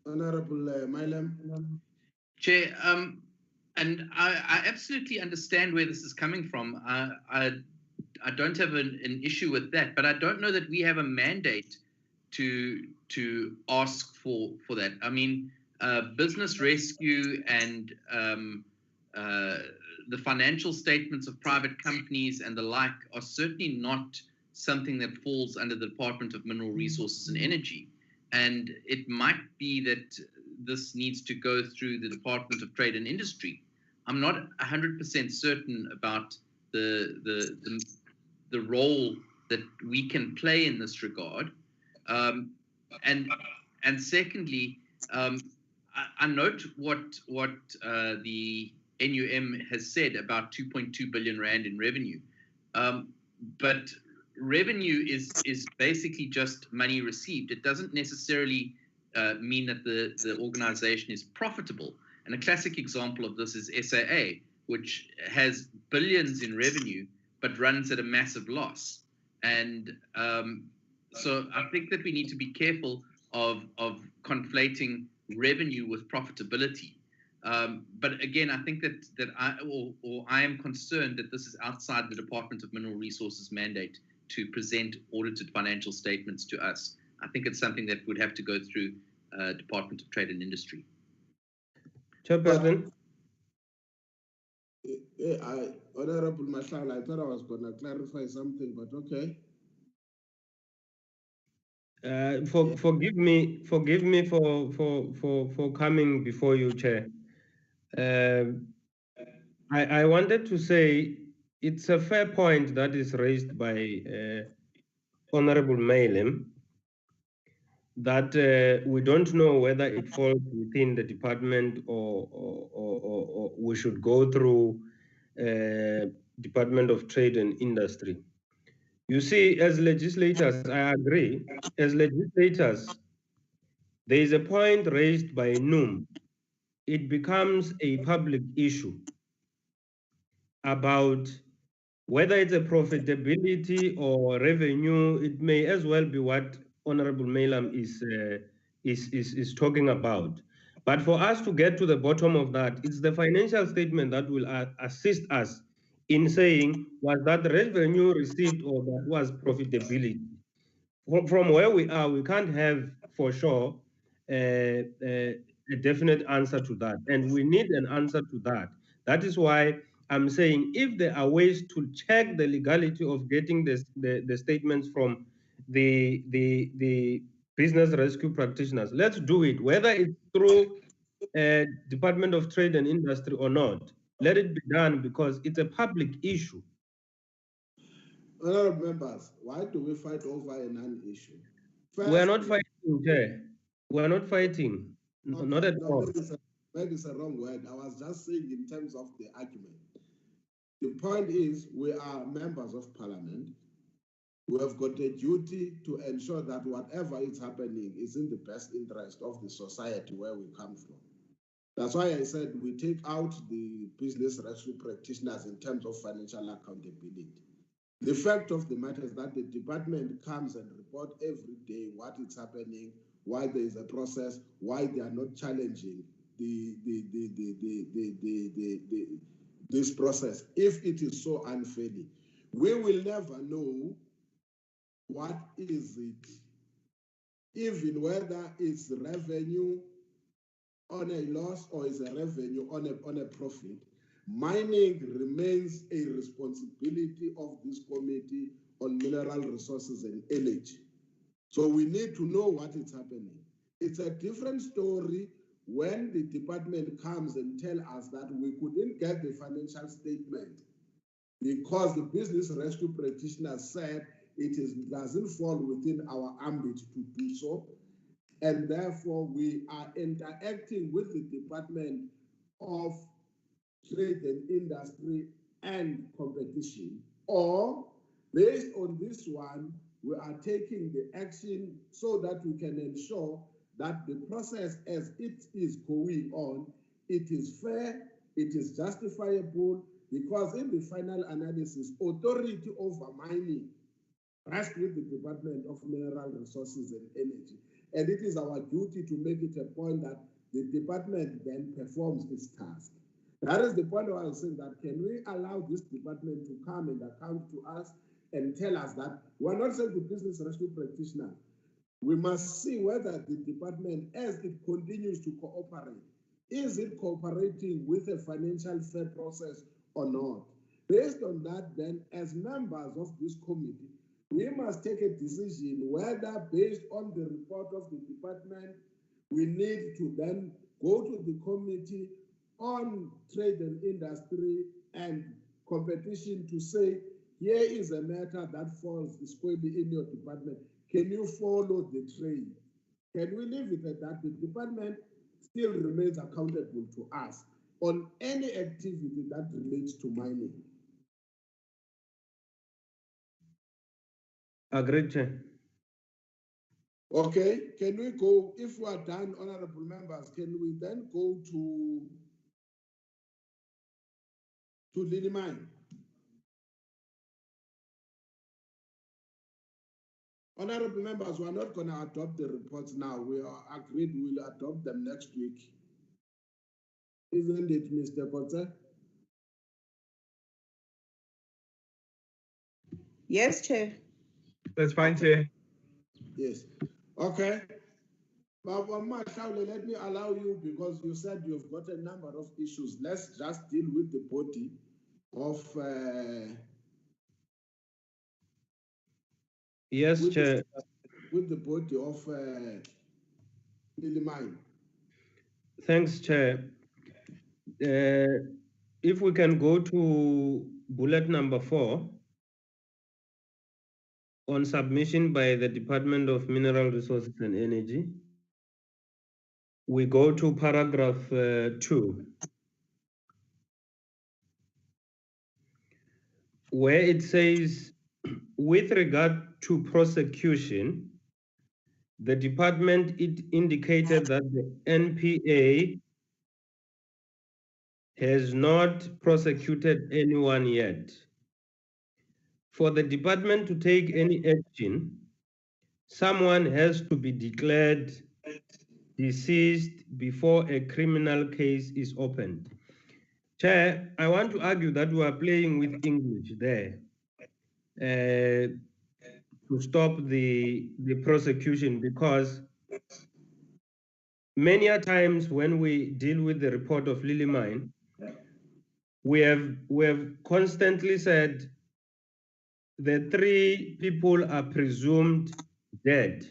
Honorable Milam? Chair, and I absolutely understand where this is coming from. I don't have an issue with that, but I don't know that we have a mandate to ask for that. I mean, business rescue and the financial statements of private companies and the like are certainly not something that falls under the Department of Mineral Resources and Energy. And it might be that this needs to go through the Department of Trade and Industry. I'm not 100% certain about the role that we can play in this regard. And secondly, I note what the NUM has said about 2.2 billion rand in revenue, but revenue is basically just money received. It doesn't necessarily mean that the organization is profitable. And a classic example of this is SAA, which has billions in revenue but runs at a massive loss. And so I think that we need to be careful of conflating revenue with profitability. But again, I think that I am concerned that this is outside the Department of Mineral Resources mandate to present audited financial statements to us. I think it's something that would have to go through Department of Trade and Industry. Chairperson? Honorable Mahlauli, I thought I was going to clarify something, but okay. Forgive me for coming before you, Chair. I wanted to say it's a fair point that is raised by Honorable Maylim, that we don't know whether it falls within the department or we should go through Department of Trade and Industry. You see, as legislators, I agree, as legislators, there is a point raised by NUM. It becomes a public issue about whether it's a profitability or revenue. It may as well be what Honorable Maylam is talking about. But for us to get to the bottom of that, it's the financial statement that will assist us in saying, was that revenue received or that was profitability? From where we are, we can't have for sure a definite answer to that. And we need an answer to that. That is why I'm saying if there are ways to check the legality of getting the statements from the business rescue practitioners, let's do it, whether it's through Department of Trade and Industry or not. Let it be done because it's a public issue. Honorable members, why do we fight over a non-issue? We're not fighting fighting, Chair. We're not fighting. Not at all. Maybe it's a wrong word. I was just saying in terms of the argument. The point is, we are members of parliament. We have got a duty to ensure that whatever is happening is in the best interest of the society where we come from. That's why I said we take out the business rescue practitioners in terms of financial accountability. The fact of the matter is that the department comes and report every day what is happening, why there is a process, why they are not challenging this process. If it is so unfairly, we will never know what is it, even whether it's revenue on a loss or is a revenue on a profit. Mining remains a responsibility of this committee on mineral resources and energy. So we need to know what is happening. It's a different story when the department comes and tell us that we couldn't get the financial statement because the business rescue practitioner said doesn't fall within our ambit to do so. And therefore, we are interacting with the Department of Trade and Industry and Competition, or based on this one, we are taking the action so that we can ensure that the process as it is going on, it is fair, it is justifiable, because in the final analysis, authority over mining rests with the Department of Mineral Resources and Energy. And it is our duty to make it a point that the department then performs its task. That is the point where I was saying that can we allow this department to come and account to us and tell us that we're not saying the business rescue practitioner. We must see whether the department, as it continues to cooperate, is it cooperating with a financial fair process or not? Based on that, then, as members of this committee, we must take a decision whether, based on the report of the department, we need to then go to the committee on trade and industry and competition to say, here is a matter that falls squarely in your department. Can you follow the trade? Can we leave it at that? The department still remains accountable to us on any activity that relates to mining. Agreed, Chair. Okay, can we go, if we are done, honorable members, can we then go to Lilly Mine? Honorable members, we are not going to adopt the reports now. We are agreed we will adopt them next week. Isn't it, Mr. Kotze? Yes, Chair. That's fine, Chair. Yes. Okay. But let me allow you, because you said you've got a number of issues. Let's just deal with the body of yes, Chair. With the body of Lilly Mine. Thanks, Chair. If we can go to bullet number 4 on submission by the Department of Mineral Resources and Energy, we go to paragraph 2, where it says, with regard to prosecution, the department indicated that the NPA has not prosecuted anyone yet. For the department to take any action, someone has to be declared deceased before a criminal case is opened. Chair, I want to argue that we are playing with English there to stop the prosecution, because many a times when we deal with the report of Lilly Mine, we have constantly said the 3 people are presumed dead.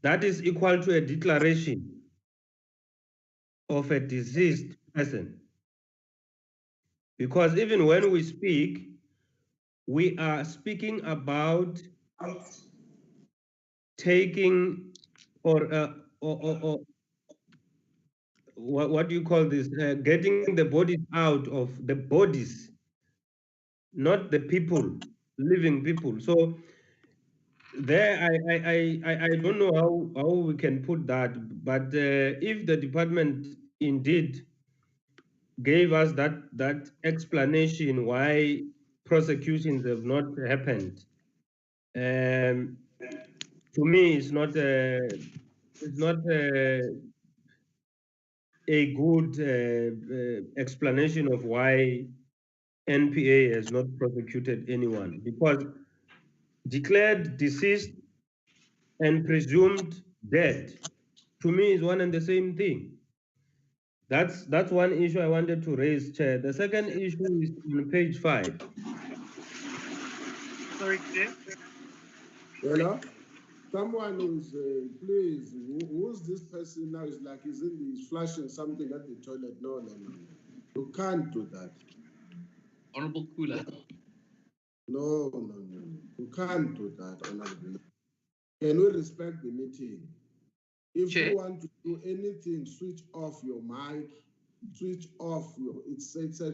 That is equal to a declaration of a deceased person. Because even when we speak, We are speaking about taking or what do you call this? Getting the bodies out of the bodies, not the people, living people. So there, I don't know how we can put that, but if the department indeed gave us that explanation why prosecutions have not happened, to me, it's not a good explanation of why NPA has not prosecuted anyone, because declared deceased and presumed dead, to me, is one and the same thing. That's one issue I wanted to raise, Chair. The second issue is on page 5. Sorry, Chair. Hello? Someone who's, please, who's this person now? Is like he's flashing something at the toilet. No. You can't do that. Honorable Kula. No. You can't do that, Honorable. Can we respect the meeting? If Chair. you want to do anything, switch off your mic, switch off your, it's a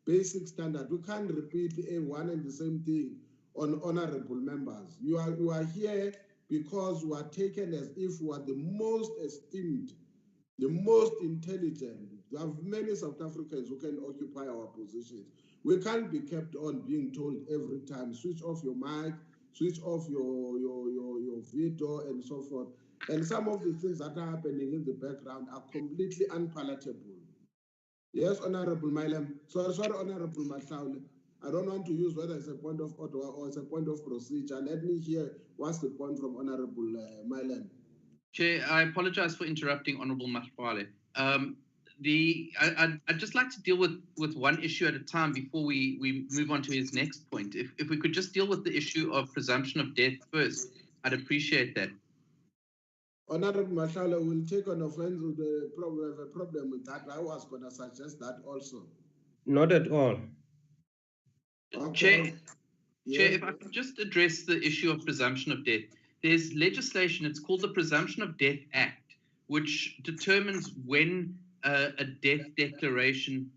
basic standard. We can't repeat one and the same thing on honorable members. You are here because you are taken as if you are the most esteemed, the most intelligent. You have many South Africans who can occupy our positions. We can't be kept on being told every time, switch off your mic, switch off your video and so forth. And some of the things that are happening in the background are completely unpalatable. Yes, Honorable Milam. Sorry, Honorable Matlaule. I don't want to use whether it's a point of order or it's a point of procedure. Let me hear what's the point from Honorable Milam. Chair, I apologize for interrupting Honorable Matlaule. I'd just like to deal with one issue at a time before we move on to his next point. If we could just deal with the issue of presumption of death first, I'd appreciate that. Honorable Matlaule will take on offense with the problem with that. I was going to suggest that also. Not at all. Okay. Chair, if I could just address the issue of presumption of death. There's legislation, it's called the Presumption of Death Act, which determines when a death declaration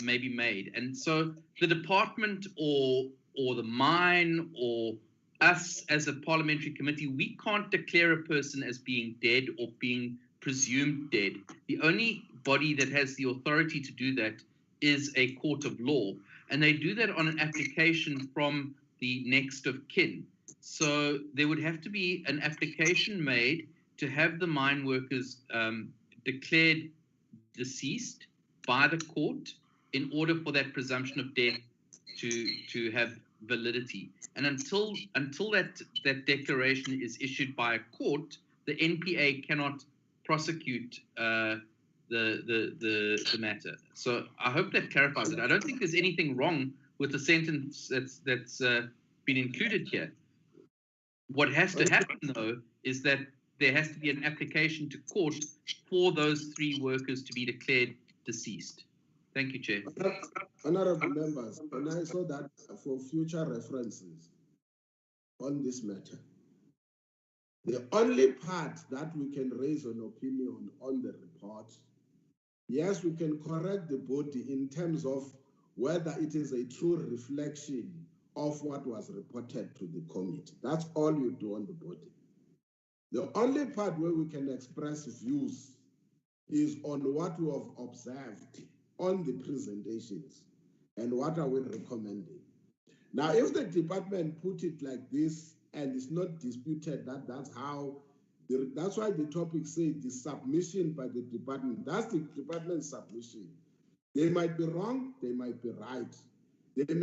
may be made. And so the department or the mine or us as a parliamentary committee, we can't declare a person as being dead or being presumed dead. The only body that has the authority to do that is a court of law. And they do that on an application from the next of kin. So there would have to be an application made to have the mine workers declared deceased by the court in order for that presumption of death to have validity. And until that declaration is issued by a court, the NPA cannot prosecute the matter. So I hope that clarifies it. I don't think there's anything wrong with the sentence that's been included here. What has to happen, though, is that there has to be an application to court for those 3 workers to be declared deceased. Thank you, Chair. Honorable members, and I saw that for future references on this matter. The only part that we can raise an opinion on the report, yes, we can correct the body in terms of whether it is a true reflection of what was reported to the committee. That's all you do on the body. The only part where we can express views is on what we have observed on the presentations and what are we recommending. Now, if the department put it like this and it's not disputed that that's why the topic says the submission by the department. That's the department's submission. They might be wrong, they might be right. They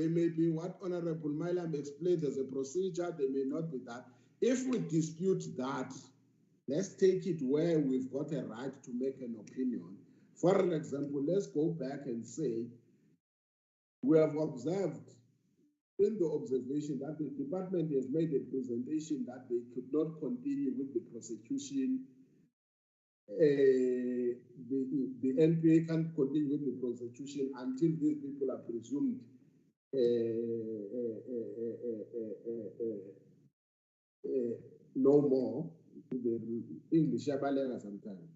may be what Honorable Milam explained as a procedure, they may not be that. If we dispute that, let's take it where we've got a right to make an opinion. For an example, let's go back and say, we have observed in the observation that the department has made a presentation that they could not continue with the prosecution. The NPA can't continue with the prosecution until these people are presumed no more. The English yabalenga sometimes,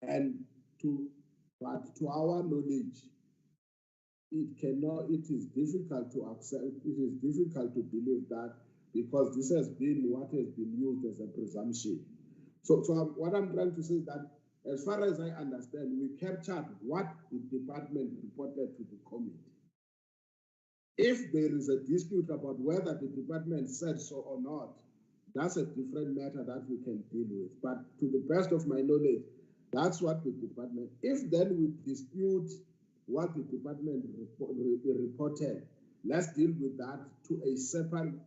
and but to our knowledge, it is difficult to accept, it is difficult to believe that, because this has been what has been used as a presumption. So what I'm trying to say is that, as far as I understand, we captured what the department reported to the committee. If there is a dispute about whether the department said so or not, that's a different matter that we can deal with. But to the best of my knowledge, that's what the department, if then we dispute what the department reported, let's deal with that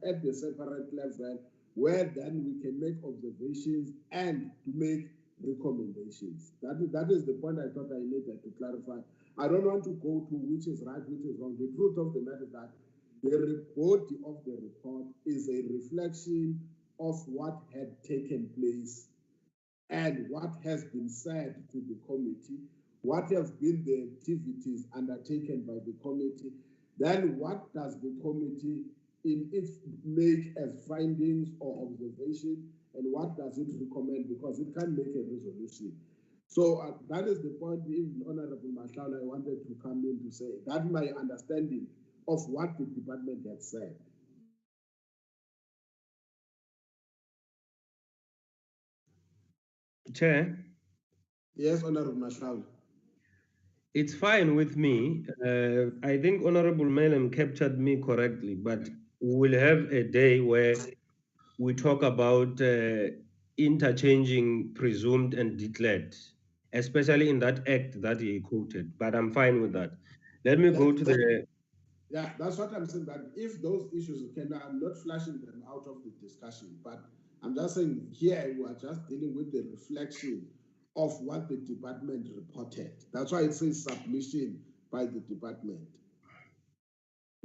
at the separate level, where then we can make observations and to make recommendations. That is the point I thought I needed to clarify. I don't want to go to which is right, which is wrong. The truth of the matter is that the body of the report is a reflection of what had taken place and what has been said to the committee, what have been the activities undertaken by the committee, then what does the committee make as findings or observation, and what does it recommend, because it can't make a resolution. So that is the point. Even Honorable Mahlaula, I wanted to come in to say that my understanding of what the department had said. Chair? Yes, Honorable Mahlaula. It's fine with me. I think Honorable Melem captured me correctly, but we'll have a day where we talk about interchanging presumed and declared, especially in that act that he quoted. But I'm fine with that. Let me go to the... Yeah, that's what I'm saying, that if those issues I'm not flashing them out of the discussion, but I'm just saying here we are just dealing with the reflection of what the department reported. That's why it says submission by the department.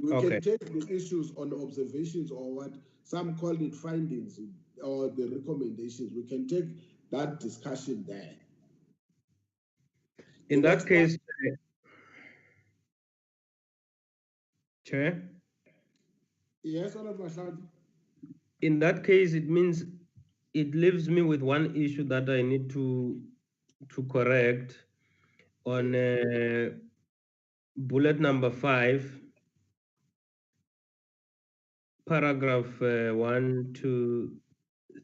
We can take the issues on observations, or what some call it findings, or the recommendations. We can take that discussion there. In that case, Chair? Yes, Honorable Mahlaudi. In that case, it means it leaves me with one issue that I need to correct on bullet number 5, paragraph 1, 2,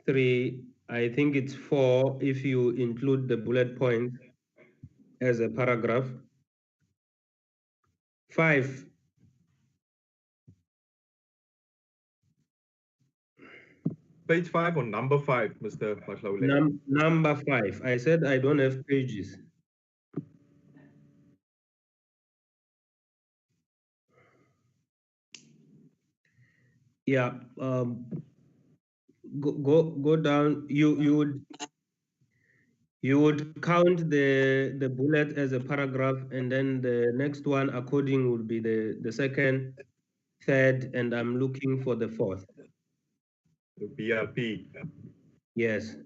3. I think it's 4 if you include the bullet point as a paragraph. 5. Page 5 or number 5, Mr. Mahlaule? Number 5. I said I don't have pages. Yeah. Go down. You would count the bullet as a paragraph, and then the next one according would be the second, third, and I'm looking for the fourth. The BRP. Yes.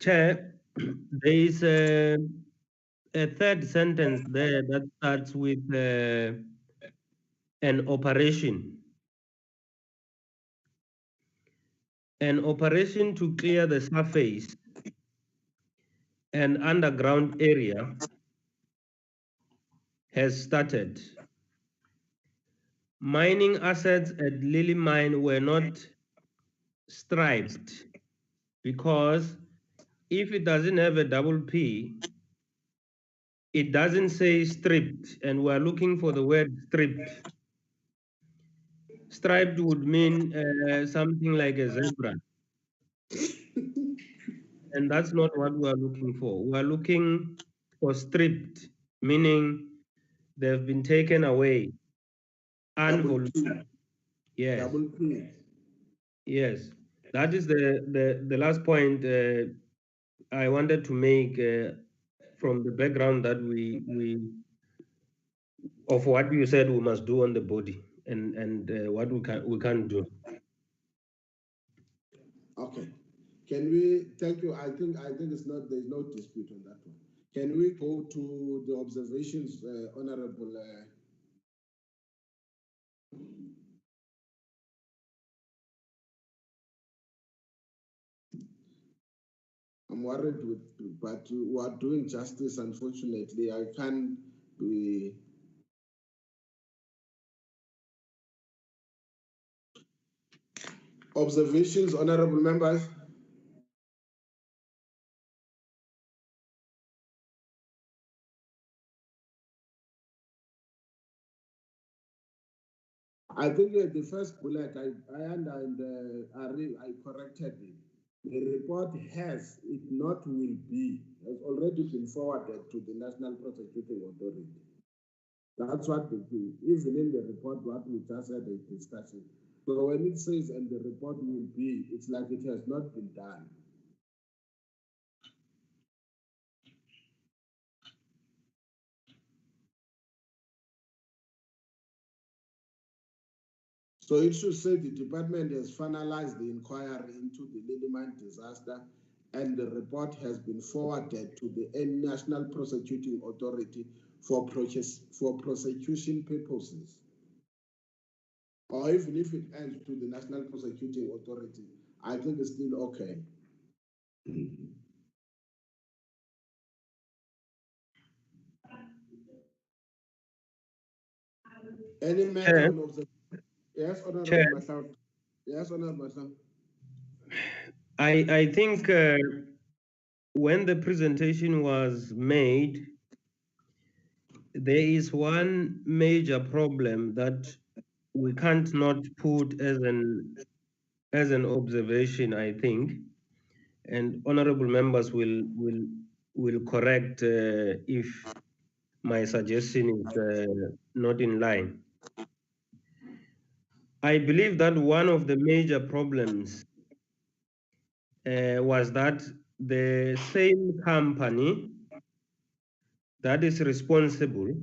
Chair, there is a third sentence there that starts with an operation. An operation to clear the surface and underground area has started. Mining assets at Lilly mine were not striped because if it doesn't have a double P, it doesn't say stripped, and we're looking for the word stripped. Striped would mean something like a zebra. And that's not what we're looking for. We're looking for stripped, meaning they've been taken away. Yes. Double P. Yes. That is the last point I wanted to make from the background that we of what you said we must do on the body and what we can't do. Okay. Can we, thank you. I think there's no dispute on that one. Can we go to the observations, Honorable I'm worried with, but we are doing justice. Unfortunately, I can't be. Observations, honorable members. I think the first bullet, I corrected it. The report has, it not will be, has already been forwarded to the National Prosecuting Authority. That's what they do. Even in the report, what we just had a discussion. So when it says and the report will be, it's like it has not been done. So it should say the department has finalized the inquiry into the Lilly mine disaster and the report has been forwarded to the National Prosecuting Authority for prosecution purposes. Or even if it ends to the National Prosecuting Authority, I think it's still okay. Any matter on observation? Yes, Honorable Mashaw. Yes, Honorable Mashaw. I think when the presentation was made, there is one major problem that we can't not put as an observation, I think, and honorable members will correct if my suggestion is not in line. I believe that one of the major problems was that the same company that is responsible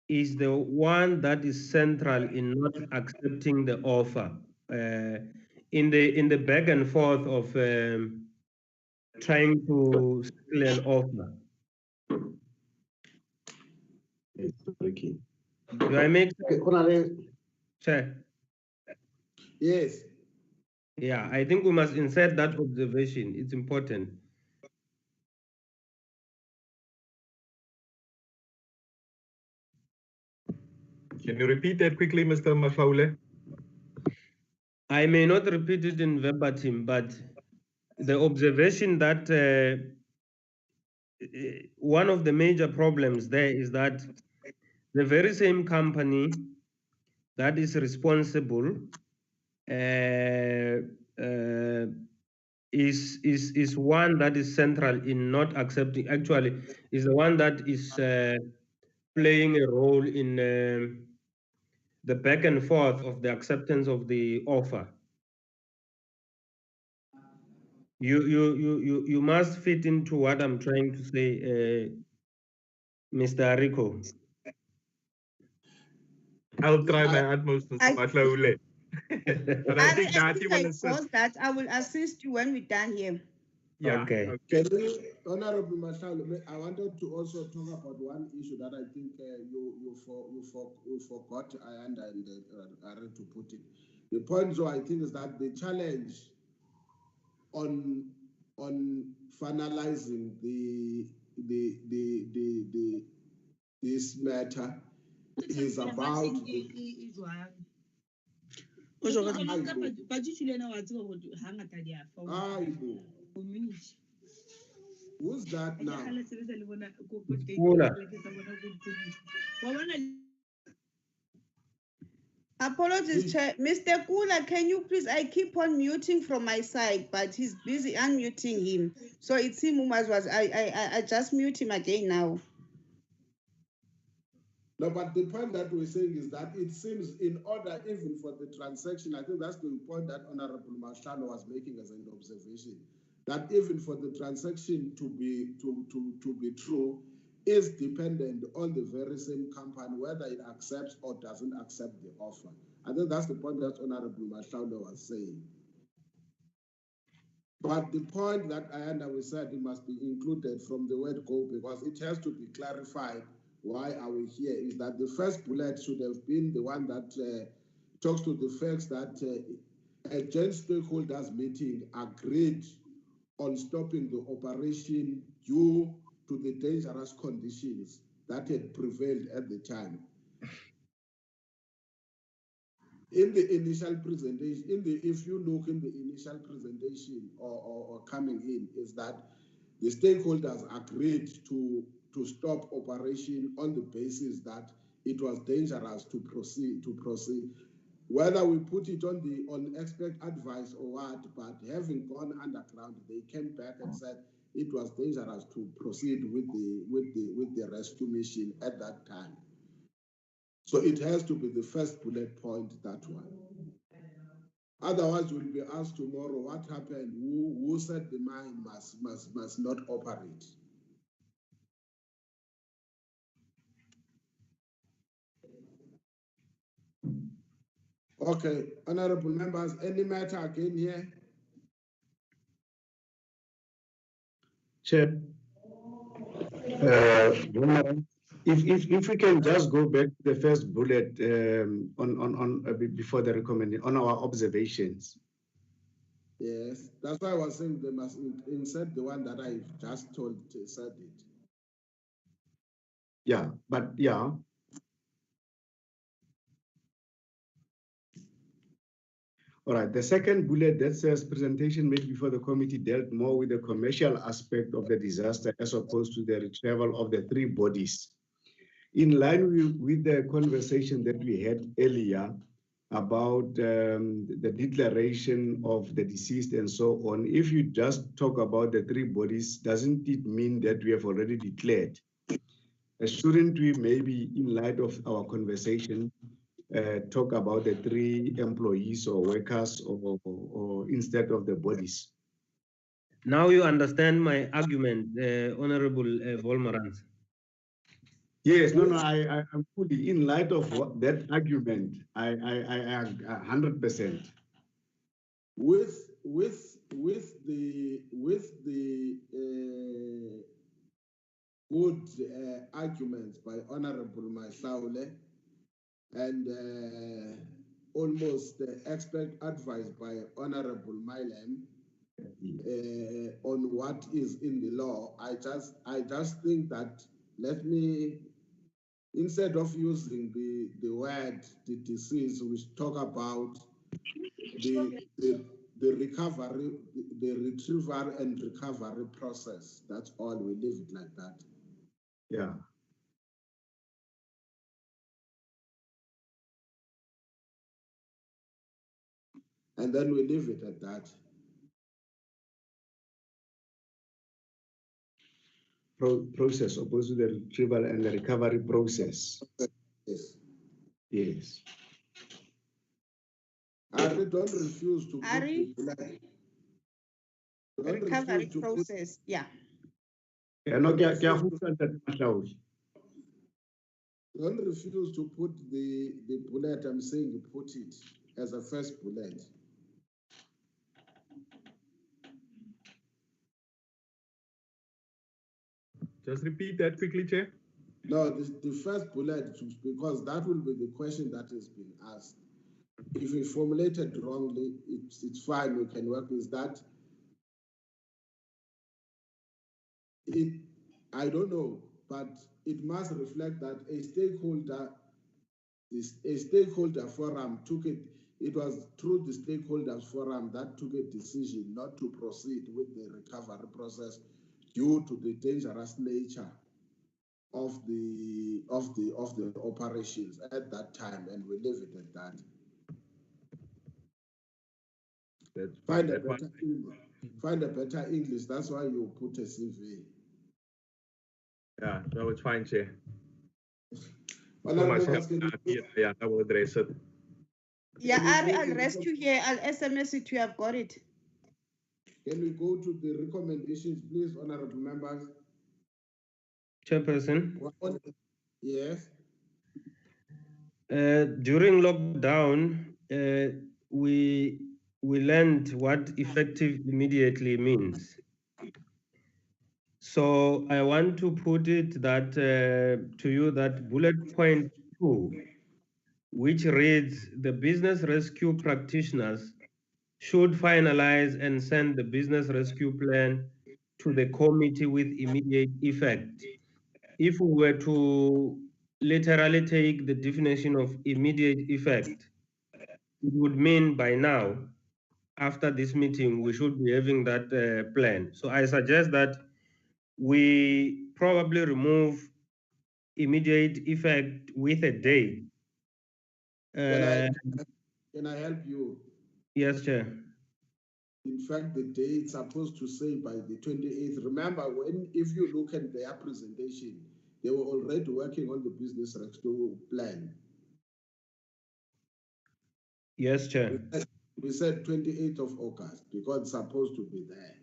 is the one that is central in not accepting the offer. In the back and forth of trying to settle an offer. Do I make sense? Chair? Yes. Yeah, I think we must insert that observation. It's important. Can you repeat that quickly, Mr. Mahlaule? I may not repeat it in verbatim, but the observation that one of the major problems there is that the very same company that is responsible is one that is central in not accepting. Actually, is the one that is playing a role in the back and forth of the acceptance of the offer. You must fit into what I'm trying to say, Mr. Rico. I'll try my utmost, Mr. Mahlaule. But I think Nati will assist. That I will assist you when we're done here. Yeah. Okay. Can we, Honorable Mashaw, I wanted to also talk about one issue that I think you forgot and I had to put it. The point, so I think, is that the challenge on finalizing this matter is about who's that now? Apologies, Chair. Mr. Kula, can you please, I keep on muting from my side, but he's busy unmuting him. So it's him who was, I just mute him again now. No, but the point that we're saying is that it seems in order even for the transaction, I think that's the point that Honorable Mashalo was making as an observation, that even for the transaction to be true is dependent on the very same company, whether it accepts or doesn't accept the offer. I think that's the point that Honorable Mashalo was saying. But the point that we said it must be included from the word go, because it has to be clarified. Why are we here? Is that the first bullet should have been the one that talks to the facts that a joint stakeholders meeting agreed on stopping the operation due to the dangerous conditions that had prevailed at the time. In the initial presentation, if you look in the initial presentation or coming in, is that the stakeholders agreed to stop operation on the basis that it was dangerous to proceed. Whether we put it on expert advice or what, but having gone underground, they came back and said it was dangerous to proceed with the rescue mission at that time. So it has to be the first bullet point, that one. Otherwise, we'll be asked tomorrow what happened, who said the mine must not operate. Okay, honorable members, any matter again here? Chair, if we can just go back to the first bullet before the recommendation on our observations. Yes, that's why I was saying they must insert the one that I just said it. Yeah, but yeah. All right, the second bullet that says presentation made before the committee dealt more with the commercial aspect of the disaster as opposed to the retrieval of the three bodies. In line with the conversation that we had earlier about the declaration of the deceased and so on, if you just talk about the three bodies, doesn't it mean that we have already declared? Shouldn't we maybe, in light of our conversation, talk about the three employees or workers or instead of the bodies? Now you understand my argument, Honorable Volmarans. Yes, no, I'm fully in light of that argument. I 100%. With the good arguments by Honorable Maisaule and almost expert advice by Honorable Mailem on what is in the law, I just think that let me, instead of using the word the disease, we talk about the recovery, the retrieval and recovery process. That's all. We leave it like that. Yeah. And then we leave it at that. Process opposed to the retrieval and the recovery process. Yes. Yes. Ari, don't refuse to Ari, recovery process, yeah. Don't refuse to put the bullet. I'm saying put it as a first bullet. Just repeat that quickly, Chair. No, the first bullet, because that will be the question that has been asked. If we formulated wrongly, it's fine, we can work with that. I don't know, but it must reflect that a stakeholder forum took it. It was through the stakeholders forum that took a decision not to proceed with the recovery process due to the dangerous nature of the operations at that time, and we leave it at that. Find a better English. That's why you put a CV. Yeah, no, it's fine, Chair. Yeah, I will address it. Yeah, I'll rescue here. I'll SMS it to you. I've got it. Can we go to the recommendations, please, honorable members? Chairperson. Yes. During lockdown, we learned what effective immediately means. So I want to put it that to you that bullet point 2, which reads the business rescue practitioners should finalize and send the business rescue plan to the committee with immediate effect. If we were to literally take the definition of immediate effect, it would mean by now, after this meeting, we should be having that plan. So I suggest that we probably remove immediate effect with a date. Can I help you? Yes, Chair. In fact, the date supposed to say by the 28th. Remember, if you look at their presentation, they were already working on the business rescue plan. Yes, Chair. We said 28th of August because it's supposed to be there.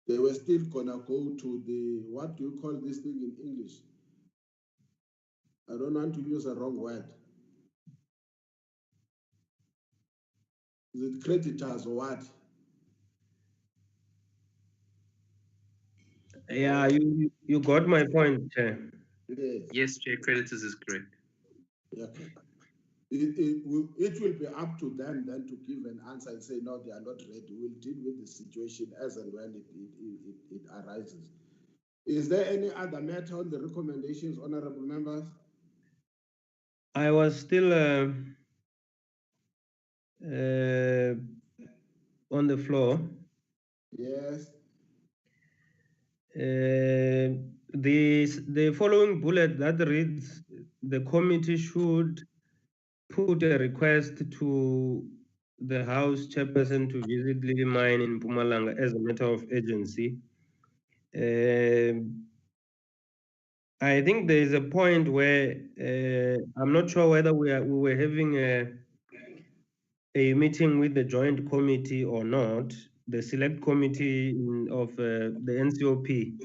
They were still gonna go to the, what do you call this thing in English? I don't want to use a wrong word. Is it creditors or what? Yeah, you got my point, Chair. Yes, Chair, creditors is correct. Okay. It will be up to them then to give an answer and say, no, they are not ready. We'll deal with the situation as and when it arises. Is there any other matter on the recommendations, honorable members? I was still on the floor. Yes. The following bullet that reads, the committee should put a request to the House chairperson to visit Lilly Mine in Mpumalanga as a matter of urgency. I think there is a point where I'm not sure whether we were having a meeting with the joint committee or not, the select committee of the NCOP,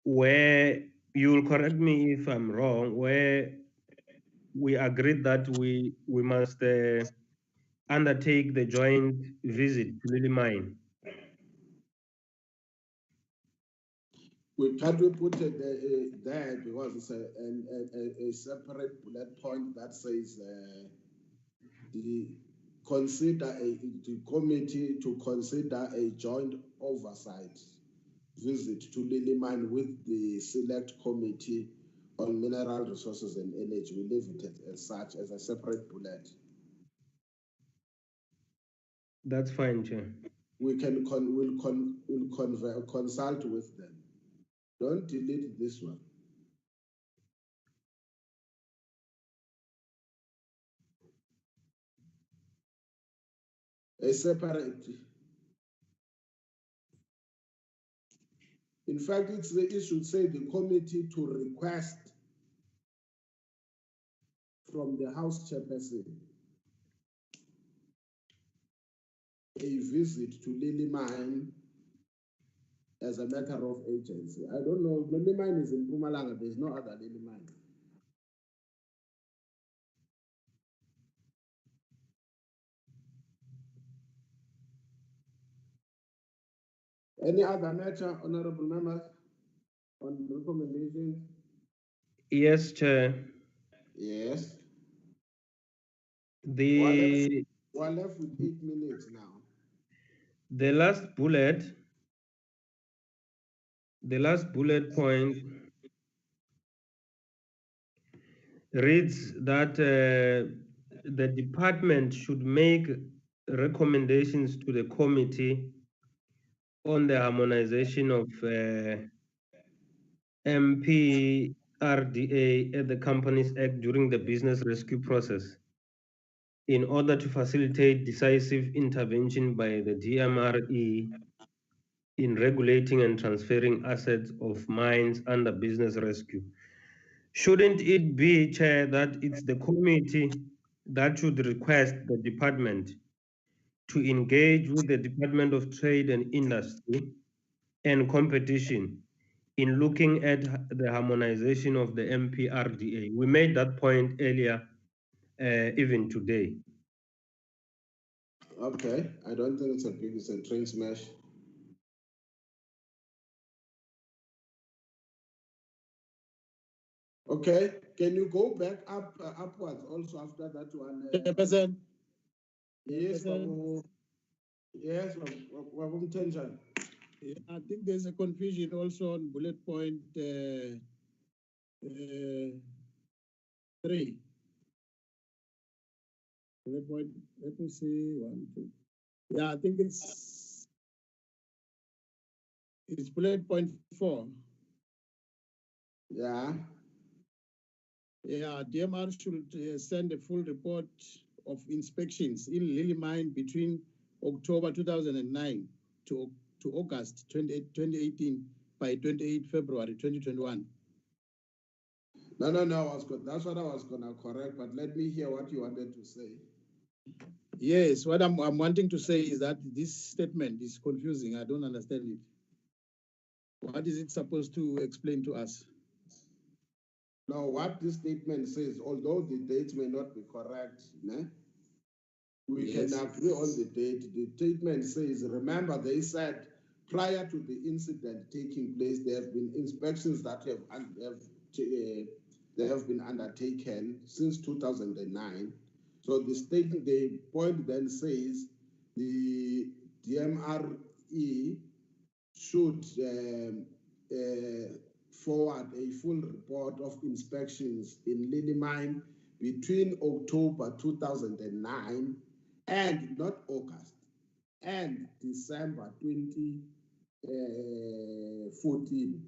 where you will correct me if I'm wrong, where we agreed that we must undertake the joint visit to Lilly Mine. Can't we put it there because it's a separate bullet point that says the committee to consider a joint oversight visit to Lilly Mine with the select committee on mineral resources and energy. We leave it as such, as a separate bullet. That's fine, Chair. We'll consult with them. Don't delete this one. A separate. In fact, it should say the committee to request from the House chairperson a visit to Lilly Mine as a matter of agency. I don't know. Lilly Mine is in Mpumalanga. There's no other Lilly Mine. Any other matter, honorable members, on recommendations? Yes, Chair. Yes. We're left with 8 minutes now. The last bullet point reads that the department should make recommendations to the committee on the harmonization of MPRDA at the Companies Act during the business rescue process in order to facilitate decisive intervention by the DMRE in regulating and transferring assets of mines under business rescue. Shouldn't it be, Chair, that it's the committee that should request the department to engage with the Department of Trade and Industry and Competition in looking at the harmonization of the MPRDA? We made that point earlier, even today. Okay, I don't think it's a train smash. Okay, can you go back upwards also after that one? Chairperson. Yes, Babu. Yes, Babu Mtenjan. Yeah, I think there's a confusion also on bullet point 3. Bullet point, let me see, 1, 2. Yeah, I think it's bullet point 4. Yeah. Yeah, DMR should send a full report of inspections in Lilly mine between October 2009 to August 2018 by 28 February 2021. No, that's what I was gonna correct, but let me hear what you wanted to say. Yes, what I'm wanting to say is that this statement is confusing. I don't understand it. What is it supposed to explain to us? Now, what this statement says, although the dates may not be correct, we can agree on the date. The statement says, remember, they said prior to the incident taking place, there have been inspections that have been undertaken since 2009. So the point then says the DMRE should forward a full report of inspections in Lilly mine between October 2009 and not August and December 2014.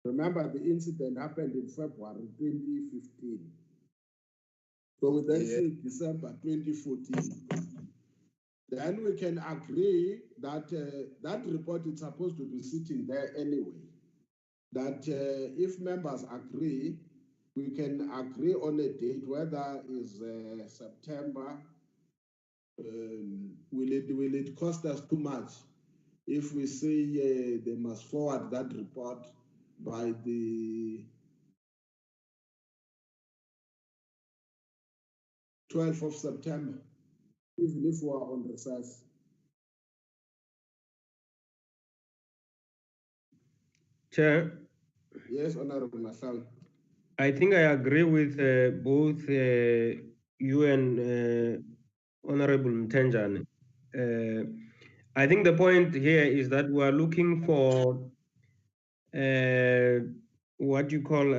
Remember, the incident happened in February 2015. So we then say December 2014. Then we can agree that that report is supposed to be sitting there anyway. That if members agree, we can agree on a date, whether is September. Will it cost us too much if we say they must forward that report by the 12th of September, even if we are on recess? Chair. Yes, Honorable Masal. I think I agree with both you and Honorable Mtenjan. I think the point here is that we are looking for what you call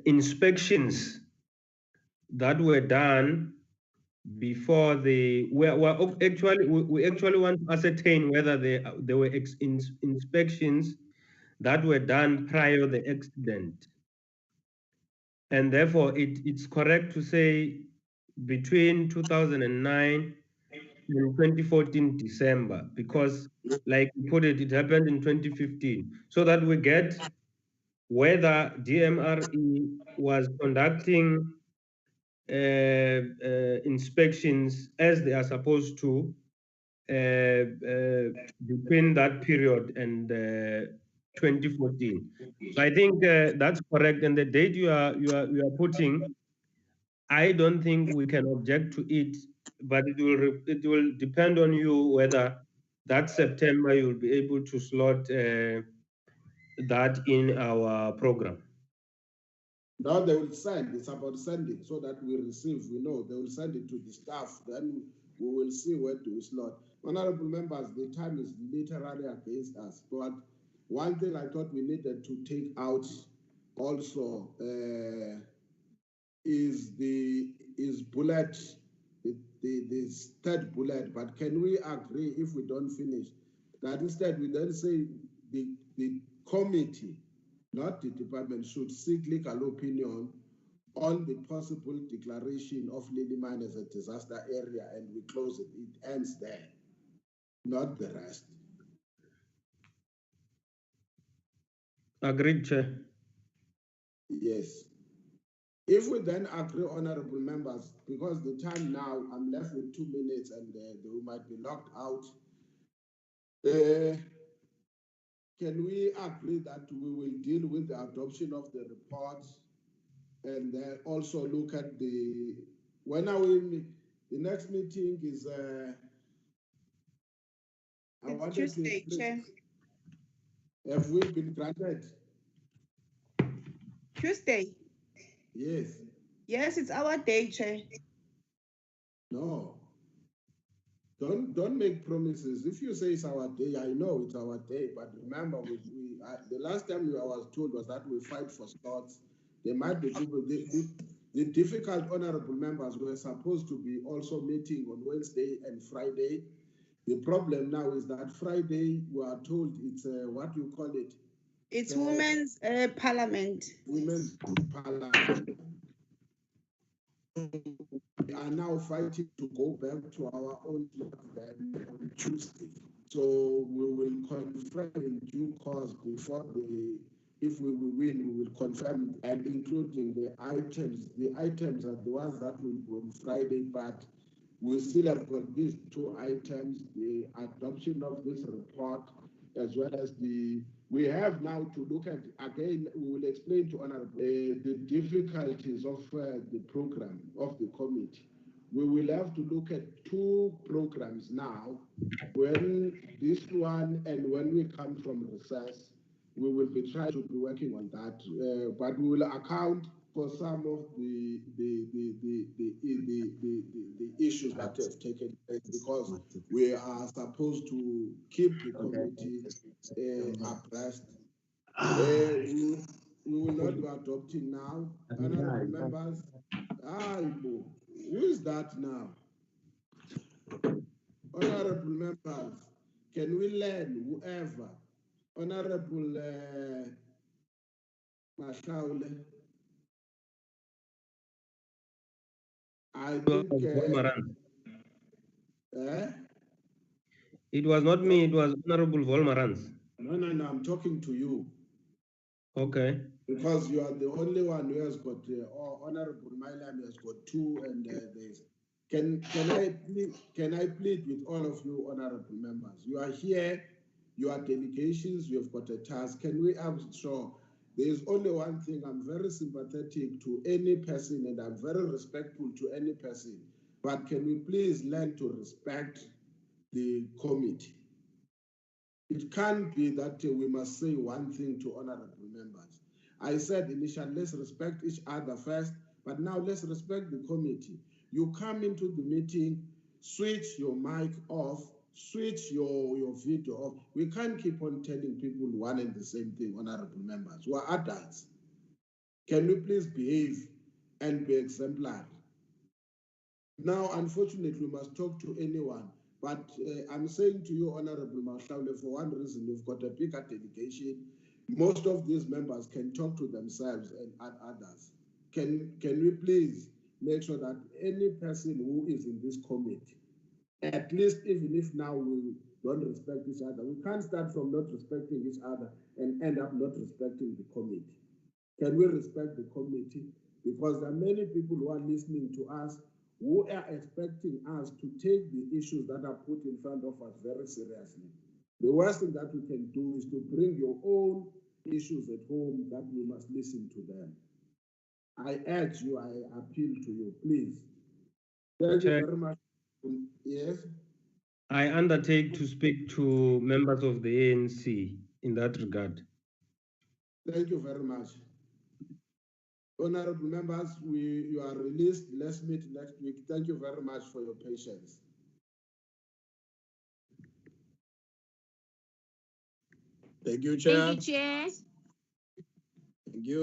inspections that were done before we actually want to ascertain whether there were inspections that were done prior to the accident. And therefore, it's correct to say between 2009 and 2014 December, because like you put it, it happened in 2015, so that we get whether DMRE was conducting inspections as they are supposed to between that period and 2014. So I think that's correct. And the date you are putting, I don't think we can object to it, but it will depend on you whether that September you'll be able to slot that in our program. Now they will send, it's about sending so that we receive, we know, they will send it to the staff, then we will see where to slot. Honorable members, the time is literally against us, but one thing I thought we needed to take out also is bullet, the third bullet, but can we agree if we don't finish that instead we then say the committee, not the department, should seek legal opinion on the possible declaration of Lilly mine as a disaster area, and we close it. It ends there, not the rest. Agreed, Chair. Yes. If we then agree, honorable members, because the time now, I'm left with 2 minutes and they might be locked out. Can we agree that we will deal with the adoption of the report and then also look at when are we, the next meeting is, Tuesday, Chair. Have we been granted? Tuesday. Yes. Yes, it's our day, Chair. No. Don't make promises. If you say it's our day, I know it's our day. But remember, the last time I was told was that we fight for slots. There might be people. The difficult honorable members were supposed to be also meeting on Wednesday and Friday. The problem now is that Friday we are told it's what you call it. It's Women's Parliament. Women's Parliament. We are now fighting to go back to our own on Tuesday. So we will confirm in due course before if we will win, we will confirm, and including the items. The items are the ones that will go on Friday, but we still have got these two items, the adoption of this report, as well as we have now to look at, again, we will explain to Honorable the difficulties of the program of the committee. We will have to look at two programs now, when this one and when we come from recess, we will be trying to be working on that, but we will account for some of the issues that have taken place, because we are supposed to keep the committee abreast. We will not be adopting now. Honorable members, who is that now? Honorable members, can we learn whoever? Honorable Mashaule. I think. It was not me, it was Honorable Volmarans. No, I'm talking to you. Okay. Because you are the only one who has got, Honorable Mailam has got two, and there's. Can I plead with all of you, honorable members? You are here, you are delegations, you have got a task. Can we sure? There is only one thing. I'm very sympathetic to any person, and I'm very respectful to any person. But can we please learn to respect the committee? It can't be that we must say one thing to honorable members. I said initially, let's respect each other first, but now let's respect the committee. You come into the meeting, switch your mic off, switch your video off. We can't keep on telling people one and the same thing, honorable members. We are adults. Can we please behave and be exemplary? Now, unfortunately, we must talk to anyone. But I'm saying to you, Honorable Mashaule, for one reason, you've got a bigger delegation. Most of these members can talk to themselves and others. Can we please make sure that any person who is in this committee, at least even if now we don't respect each other, we can't start from not respecting each other and end up not respecting the committee. Can we respect the committee? Because there are many people who are listening to us who are expecting us to take the issues that are put in front of us very seriously. The worst thing that we can do is to bring your own issues at home that we must listen to them. I urge you, I appeal to you, please. Thank you very much. Yes? I undertake to speak to members of the ANC in that regard. Thank you very much. Honorable members, you are released. Let's meet next week. Thank you very much for your patience. Thank you, Chair. Thank you, Chair. Thank you.